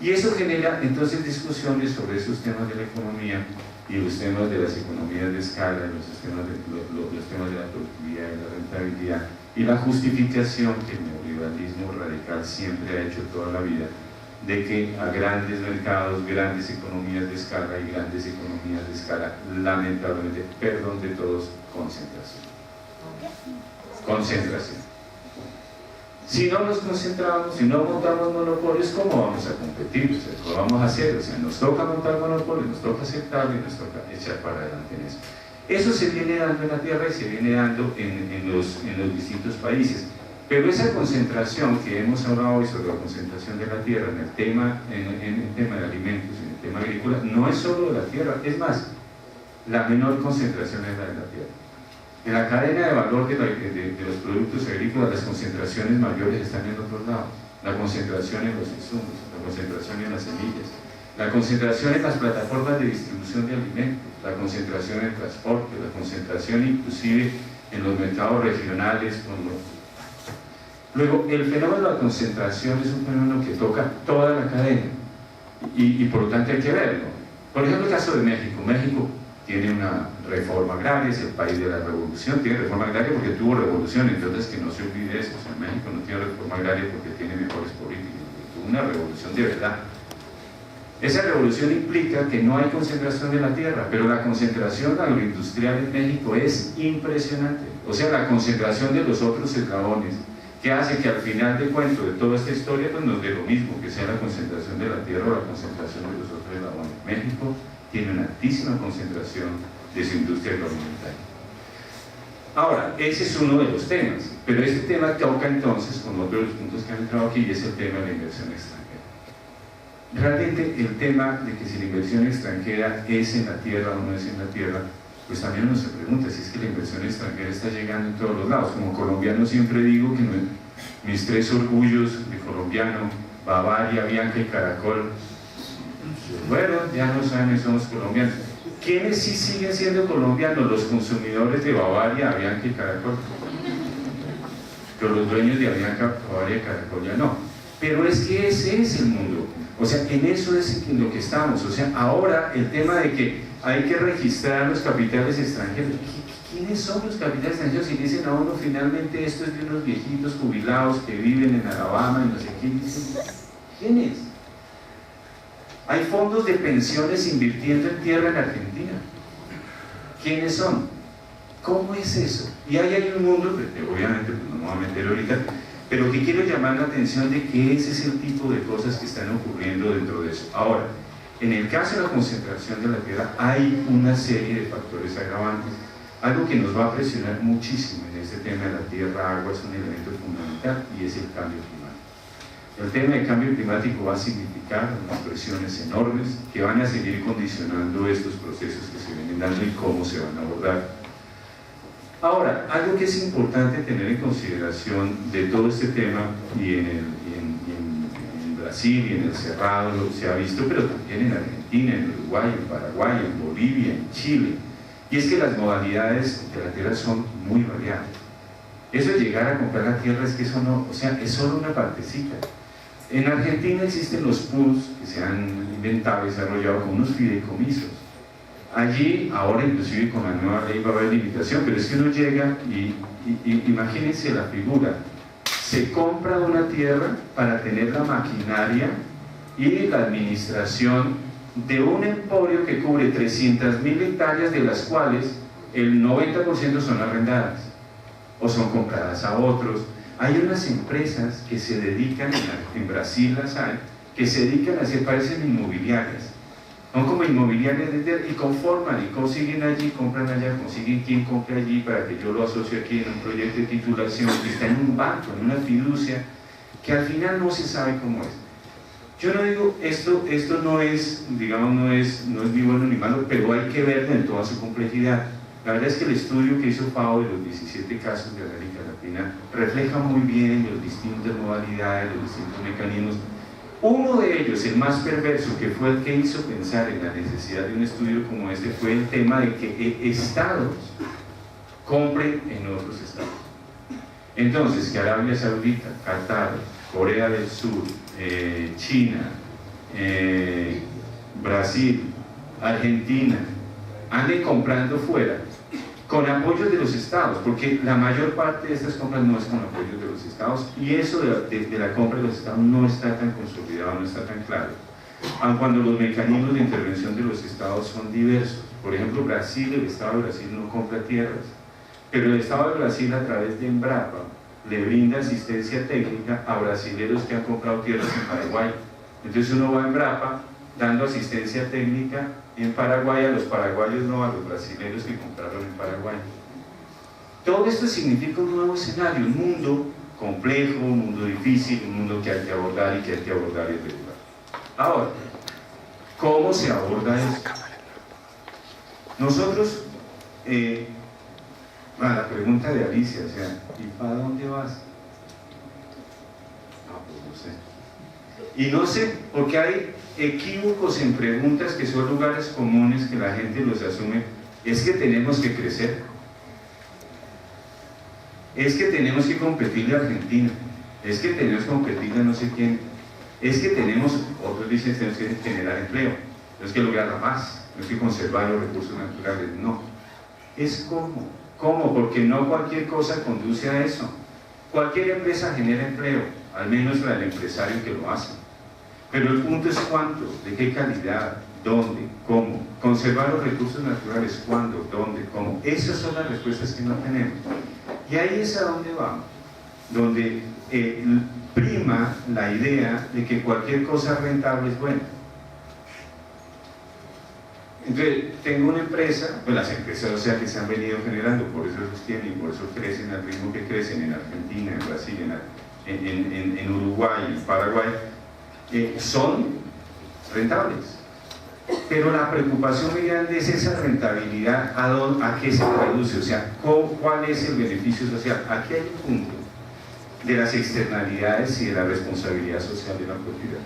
Y eso genera entonces discusiones sobre esos temas de la economía y los temas de las economías de escala, los temas de la productividad y la rentabilidad y la justificación que el neoliberalismo radical siempre ha hecho toda la vida de que a grandes mercados, grandes economías de escala y grandes economías de escala, lamentablemente, perdón de todos, concentración. Si no nos concentramos, si no montamos monopolios, ¿cómo vamos a competir? O sea, ¿cómo vamos a hacer? O sea, nos toca montar monopolios, nos toca aceptarlo y nos toca echar para adelante en eso. Eso se viene dando en la tierra y se viene dando en los distintos países. Pero esa concentración que hemos hablado hoy sobre la concentración de la tierra en el tema de alimentos, en el tema agrícola, no es solo de la tierra, es más, la menor concentración es la de la tierra. En la cadena de valor de los productos agrícolas, las concentraciones mayores están en otros lados. La concentración en los insumos, la concentración en las semillas, la concentración en las plataformas de distribución de alimentos, la concentración en el transporte, la concentración inclusive en los mercados regionales. Luego, el fenómeno de la concentración es un fenómeno que toca toda la cadena y por lo tanto hay que verlo. Por ejemplo, el caso de México. México tiene una reforma agraria, es el país de la revolución, tiene reforma agraria porque tuvo revolución, entonces que no se olvide eso. O sea, México no tiene reforma agraria porque tiene mejores políticas, tuvo una revolución de verdad. Esa revolución implica que no hay concentración de la tierra, pero la concentración agroindustrial en México es impresionante. O sea, la concentración de los otros eslabones, que hace que al final de cuento de toda esta historia pues nos dé lo mismo, que sea la concentración de la tierra o la concentración de los otros eslabones. México tiene una altísima concentración de su industria agroalimentaria. Ahora, ese es uno de los temas, pero este tema toca entonces con otro de los puntos que han entrado aquí, y es el tema de la inversión extranjera. Realmente el tema de que si la inversión extranjera es en la tierra o no es en la tierra, pues también uno se pregunta si es que la inversión extranjera está llegando en todos los lados. Como colombiano siempre digo que mis tres orgullos de colombiano, Bavaria, Bianca y Caracol, bueno, ya no saben que somos colombianos. ¿Quiénes sí siguen siendo colombianos? Los consumidores de Bavaria, Bianca y Caracol. Pero los dueños de Bianca, Bavaria y Caracol ya no. Pero es que ese es el mundo. O sea, en eso es en lo que estamos. O sea, ahora el tema de que hay que registrar los capitales extranjeros. ¿Quiénes son los capitales extranjeros? Y dicen a uno, finalmente esto es de unos viejitos jubilados que viven en Alabama y no sé quién. Dicen, ¿quiénes? Hay fondos de pensiones invirtiendo en tierra en Argentina. ¿Quiénes son? ¿Cómo es eso? Y ahí hay un mundo, obviamente pues no me voy a meter ahorita, pero que quiero llamar la atención de que ese es el tipo de cosas que están ocurriendo dentro de eso. Ahora, en el caso de la concentración de la tierra hay una serie de factores agravantes. Algo que nos va a presionar muchísimo en este tema de la tierra, agua, es un elemento fundamental y es el cambio climático. El tema del cambio climático va a significar unas presiones enormes que van a seguir condicionando estos procesos que se vienen dando y cómo se van a abordar. Ahora, algo que es importante tener en consideración de todo este tema, y en Brasil y en el Cerrado se ha visto, pero también en Argentina, en Uruguay, en Paraguay, en Bolivia, en Chile, y es que las modalidades de la tierra son muy variadas. Eso de llegar a comprar la tierra es que eso no, o sea, es solo una partecita. En Argentina existen los pools que se han inventado y desarrollado con unos fideicomisos. Allí, ahora inclusive con la nueva ley va a haber limitación, pero es que uno llega y imagínense la figura, se compra una tierra para tener la maquinaria y la administración de un emporio que cubre 300.000 hectáreas, de las cuales el 90% son arrendadas o son compradas a otros. Hay unas empresas que se dedican, en Brasil las hay, que se dedican a hacer, parecen inmobiliarias. Son como inmobiliarias y conforman y consiguen allí, compran allá, consiguen quien compre allí para que yo lo asocie aquí en un proyecto de titulación que está en un banco, en una fiducia, que al final no se sabe cómo es. Yo no digo, esto no es, digamos, no es ni bueno ni malo, pero hay que verlo en toda su complejidad. La verdad es que el estudio que hizo FAO de los 17 casos de América Latina refleja muy bien las distintas modalidades, los distintos mecanismos. Uno de ellos, el más perverso, que fue el que hizo pensar en la necesidad de un estudio como este, fue el tema de que estados compren en otros estados. Entonces, que Arabia Saudita, Qatar, Corea del Sur, China, Brasil, Argentina, anden comprando fuera, con apoyos de los estados, porque la mayor parte de estas compras no es con apoyos de los estados, y eso de la compra de los estados no está tan consolidado, no está tan claro, aun cuando los mecanismos de intervención de los estados son diversos. Por ejemplo, Brasil, el estado de Brasil no compra tierras, pero el estado de Brasil, a través de Embrapa, le brinda asistencia técnica a brasileros que han comprado tierras en Paraguay. Entonces uno va a Embrapa dando asistencia técnica en Paraguay a los paraguayos, no a los brasileños que compraron en Paraguay. Todo esto significa un nuevo escenario, un mundo complejo, un mundo difícil, un mundo que hay que abordar y que hay que abordar y regular. Ahora, ¿cómo se aborda esto? Nosotros, la pregunta de Alicia, o sea, ¿y para dónde vas? Pues no sé. Y no sé, porque hay equívocos en preguntas que son lugares comunes que la gente los asume. Es que tenemos que crecer. Es que tenemos que competirle a Argentina. Es que tenemos que competirle a no sé quién. Es que tenemos, otros dicen, tenemos que generar empleo. Tenemos que lograr la paz. Tenemos que conservar los recursos naturales. No. Es cómo. ¿Cómo? Porque no cualquier cosa conduce a eso. Cualquier empresa genera empleo, al menos la del empresario que lo hace. Pero el punto es cuánto, de qué calidad, dónde, cómo. Conservar los recursos naturales, cuándo, dónde, cómo. Esas son las respuestas que no tenemos. Y ahí es a donde vamos, donde prima la idea de que cualquier cosa rentable es buena. Entonces, tengo una empresa, pues las empresas, o sea, que se han venido generando, por eso los tienen, por eso crecen al ritmo que crecen en Argentina, en Brasil, en Uruguay, en Paraguay, son rentables. Pero la preocupación muy grande es esa rentabilidad, ¿a qué se reduce? O sea, ¿cuál es el beneficio social? Aquí hay un punto de las externalidades y de la responsabilidad social de la propiedad.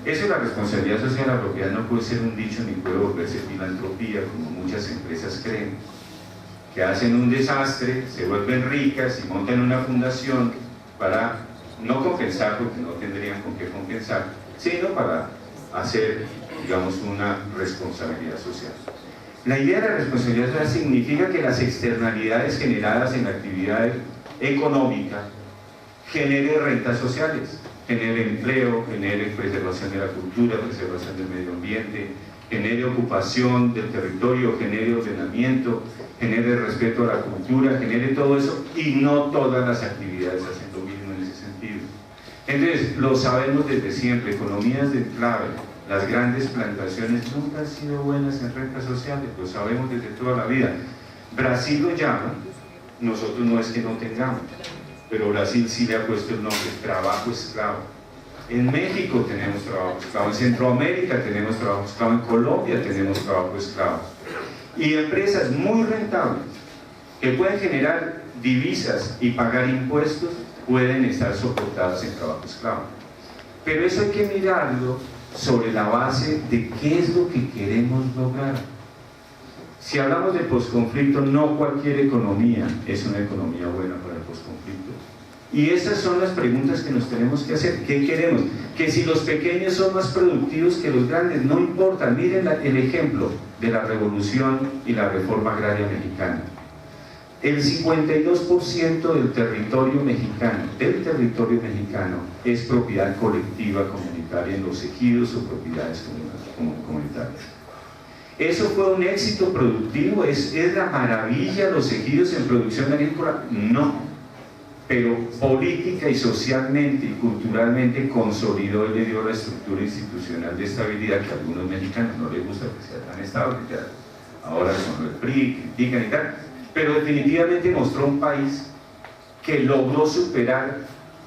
Eso de la responsabilidad social de la propiedad no puede ser un dicho ni puede volverse filantropía, como muchas empresas creen, que hacen un desastre, se vuelven ricas y montan una fundación para no compensar, porque no tendrían con qué compensar, sino para hacer, digamos, una responsabilidad social. La idea de la responsabilidad social significa que las externalidades generadas en la actividad económica genere rentas sociales, genere empleo, genere preservación de la cultura, preservación del medio ambiente, genere ocupación del territorio, genere ordenamiento, genere respeto a la cultura, genere todo eso, y no todas las actividades hacen lo mismo en ese sentido. Entonces, lo sabemos desde siempre, economías de enclave, las grandes plantaciones nunca han sido buenas en rentas sociales, lo sabemos desde toda la vida. Brasil lo llama, nosotros no es que no tengamos, pero Brasil sí le ha puesto el nombre, trabajo esclavo. En México tenemos trabajo esclavo, en Centroamérica tenemos trabajo esclavo, en Colombia tenemos trabajo esclavo. Y empresas muy rentables, que pueden generar divisas y pagar impuestos, pueden estar soportadas en trabajo esclavo. Pero eso hay que mirarlo sobre la base de qué es lo que queremos lograr. Si hablamos de posconflicto, no cualquier economía es una economía buena para el posconflicto. Y esas son las preguntas que nos tenemos que hacer. ¿Qué queremos? Que si los pequeños son más productivos que los grandes, no importa. Miren el ejemplo de la revolución y la reforma agraria mexicana. El 52% del territorio mexicano es propiedad colectiva comunitaria en los ejidos o propiedades comunitarias. ¿Eso fue un éxito productivo? ¿Es la maravilla los ejidos en producción agrícola? No, pero política y socialmente y culturalmente consolidó y le dio la estructura institucional de estabilidad que a algunos mexicanos no les gusta que sea tan estable, ya ahora son el PRI, critican y tal, pero definitivamente mostró un país que logró superar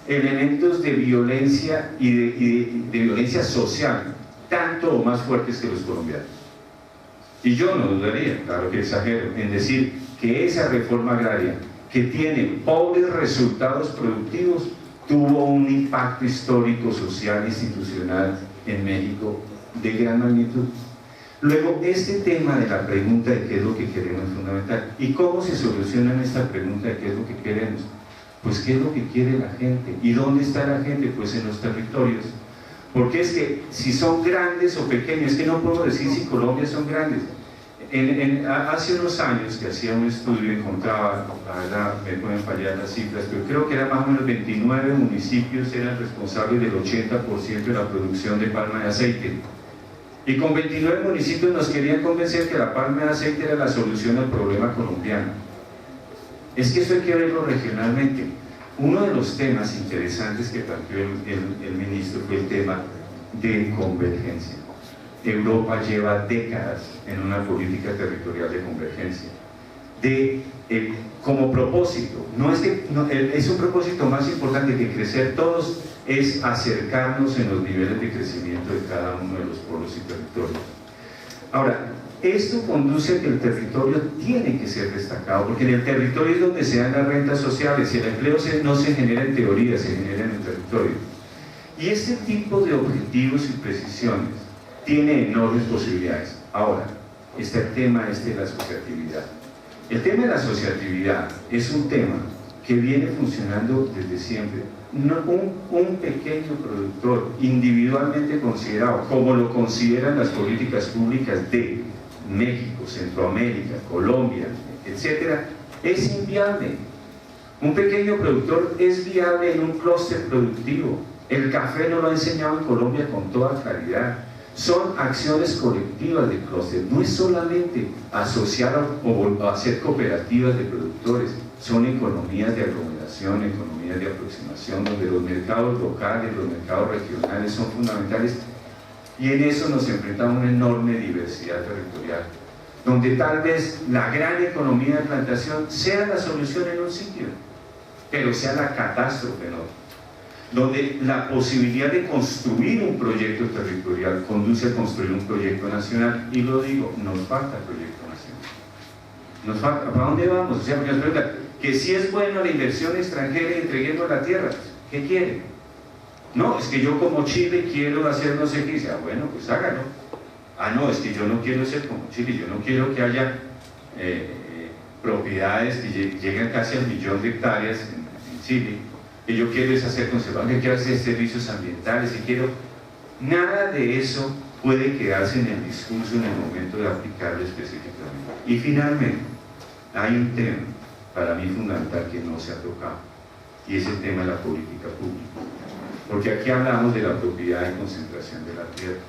elementos de violencia y de violencia social tanto o más fuertes que los colombianos. Y yo no dudaría, claro que exagero, en decir que esa reforma agraria, que tiene pobres resultados productivos, tuvo un impacto histórico, social e institucional en México de gran magnitud. Luego, este tema de la pregunta de qué es lo que queremos es fundamental. ¿Y cómo se soluciona esta pregunta de qué es lo que queremos? Pues qué es lo que quiere la gente. ¿Y dónde está la gente? Pues en los territorios. Porque es que si son grandes o pequeños, es que no puedo decir si Colombia son grandes. Hace unos años que hacía un estudio, encontraba, la verdad me pueden fallar las cifras, pero creo que eran más o menos 29 municipios eran responsables del 80% de la producción de palma de aceite. Y con 29 municipios nos querían convencer que la palma de aceite era la solución al problema colombiano. Es que eso hay que verlo regionalmente. Uno de los temas interesantes que planteó el ministro fue el tema de convergencia. Europa lleva décadas en una política territorial de convergencia. Como propósito, es un propósito más importante que crecer todos, es acercarnos en los niveles de crecimiento de cada uno de los pueblos y territorios. Ahora, esto conduce a que el territorio tiene que ser destacado, porque en el territorio es donde se dan las rentas sociales y el empleo no se genera en teoría, se genera en el territorio. Y este tipo de objetivos y precisiones tiene enormes posibilidades. Ahora, está el tema de la asociatividad. El tema de la asociatividad es un tema que viene funcionando desde siempre. Un pequeño productor individualmente considerado, como lo consideran las políticas públicas de México, Centroamérica, Colombia, etcétera, es inviable. Un pequeño productor es viable en un clúster productivo. El café nos lo ha enseñado en Colombia con toda claridad. Son acciones colectivas de clúster, no es solamente asociar o hacer cooperativas de productores, son economías de aglomeración, economías de aproximación, donde los mercados locales, los mercados regionales son fundamentales, y en eso nos enfrentamos a una enorme diversidad territorial, donde tal vez la gran economía de plantación sea la solución en un sitio, pero sea la catástrofe en otro, donde la posibilidad de construir un proyecto territorial conduce a construir un proyecto nacional. Y lo digo, nos falta el proyecto nacional. Nos falta, ¿para dónde vamos? O sea, porque nos preguntan, que si es bueno la inversión extranjera y entreguemos la tierra, ¿qué quiere? No, es que yo como Chile quiero hacer no sé qué. Dice, bueno, pues hágalo. No, es que yo no quiero ser como Chile, yo no quiero que haya propiedades que lleguen casi al 1.000.000 de hectáreas en Chile, que yo quiero es hacer conservación, que quiero hacer servicios ambientales, y quiero... Nada de eso puede quedarse en el discurso en el momento de aplicarlo específicamente. Y finalmente, hay un tema para mí fundamental que no se ha tocado, y es el tema de la política pública. Porque aquí hablamos de la propiedad y concentración de la tierra.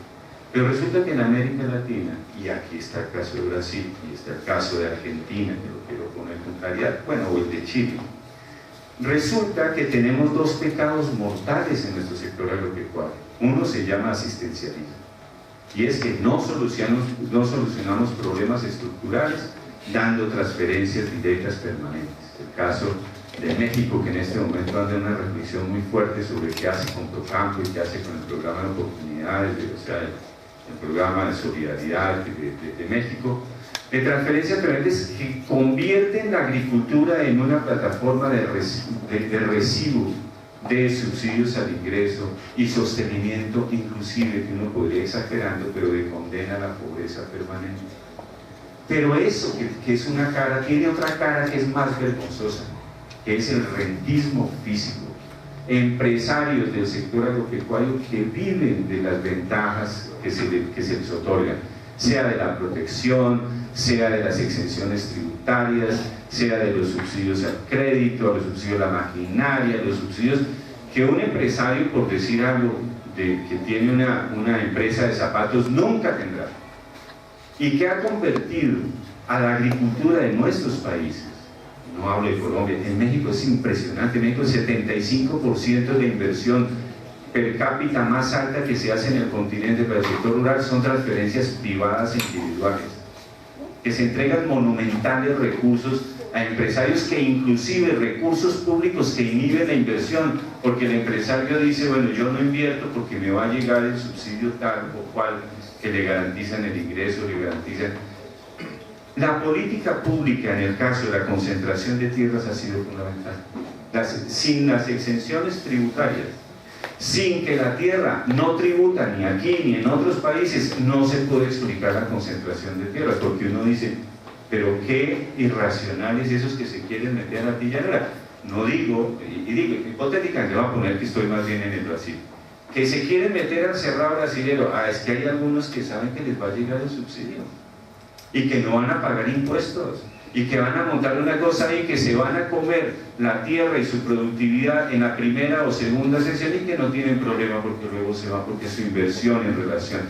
Pero resulta que en América Latina, y aquí está el caso de Brasil, y está el caso de Argentina, que lo quiero poner con claridad, bueno, o el de Chile, resulta que tenemos dos pecados mortales en nuestro sector agropecuario. Uno se llama asistencialismo, y es que no solucionamos problemas estructurales dando transferencias directas permanentes. El caso de México, que en este momento anda en una reflexión muy fuerte sobre qué hace con Procampo y qué hace con el programa de oportunidades, o sea, el programa de solidaridad de México, de transferencias permanentes que convierten la agricultura en una plataforma de recibo de subsidios al ingreso y sostenimiento, inclusive, que uno podría ir exagerando, pero de condena a la pobreza permanente. Pero eso, que es una cara, tiene otra cara que es más vergonzosa, que es el rentismo físico. Empresarios del sector agropecuario que viven de las ventajas que se les otorgan, sea de la protección, sea de las exenciones tributarias, sea de los subsidios al crédito, los subsidios a la maquinaria, los subsidios que un empresario, por decir algo, que tiene una empresa de zapatos, nunca tendrá, y que ha convertido a la agricultura de nuestros países, no hablo de Colombia, en México es impresionante. En México el 75% de inversión per cápita más alta que se hace en el continente para el sector rural son transferencias privadas e individuales, que se entregan monumentales recursos a empresarios, que inclusive recursos públicos que inhiben la inversión, porque el empresario dice, bueno, yo no invierto porque me va a llegar el subsidio tal o cual, que le garantizan el ingreso, le garantizan... La política pública en el caso de la concentración de tierras ha sido fundamental. Sin las exenciones tributarias, sin que la tierra no tributa ni aquí ni en otros países, no se puede explicar la concentración de tierras, porque uno dice, pero qué irracionales esos que se quieren meter a la tillanera. No digo, y digo, hipotéticamente voy a poner que estoy más bien en el Brasil, que se quieren meter al cerrado brasilero. Es que hay algunos que saben que les va a llegar el subsidio y que no van a pagar impuestos y que van a montar una cosa ahí, que se van a comer la tierra y su productividad en la primera o segunda sesión, y que no tienen problema porque luego se va, porque es su inversión en relación.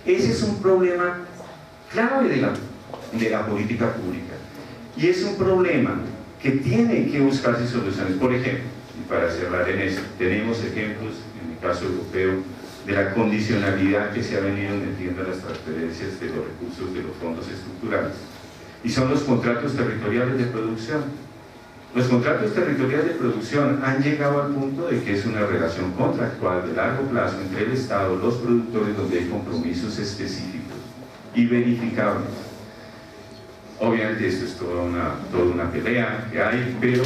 Ese es un problema clave de la política pública, y es un problema que tiene que buscarse soluciones. Por ejemplo, y para cerrar en eso, tenemos ejemplos, en el caso europeo, de la condicionalidad que se ha venido metiendo a las transferencias de los recursos de los fondos estructurales, y son los contratos territoriales de producción. Los contratos territoriales de producción han llegado al punto de que es una relación contractual de largo plazo entre el Estado y los productores, donde hay compromisos específicos y verificables, Obviamente esto es toda una pelea que hay, pero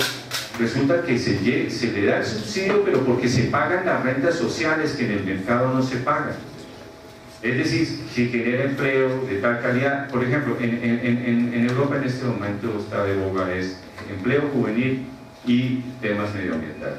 resulta que se le da el subsidio, pero porque se pagan las rentas sociales que en el mercado no se pagan. Es decir, si genera empleo de tal calidad. Por ejemplo, en Europa en este momento está de boga es empleo juvenil y temas medioambientales.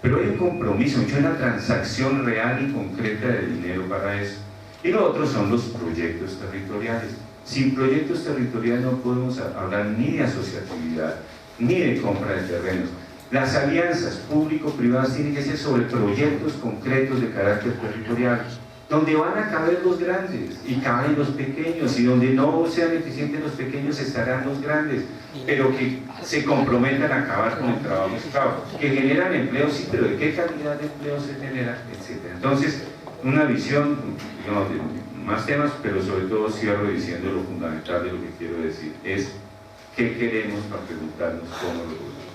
Pero hay un compromiso, hay una transacción real y concreta de dinero para eso. Y lo otro son los proyectos territoriales. Sin proyectos territoriales no podemos hablar ni de asociatividad, ni de compra de terrenos. Las alianzas público-privadas tienen que ser sobre proyectos concretos de carácter territorial, donde van a caber los grandes y caben los pequeños, y donde no sean eficientes los pequeños estarán los grandes, pero que se comprometan a acabar con el trabajo esclavo, que generan empleo, sí, pero de qué calidad de empleo se genera, etc. Entonces, una visión, no, de más temas, pero sobre todo cierro diciendo lo fundamental de lo que quiero decir, es qué queremos para preguntarnos cómo lo logramos.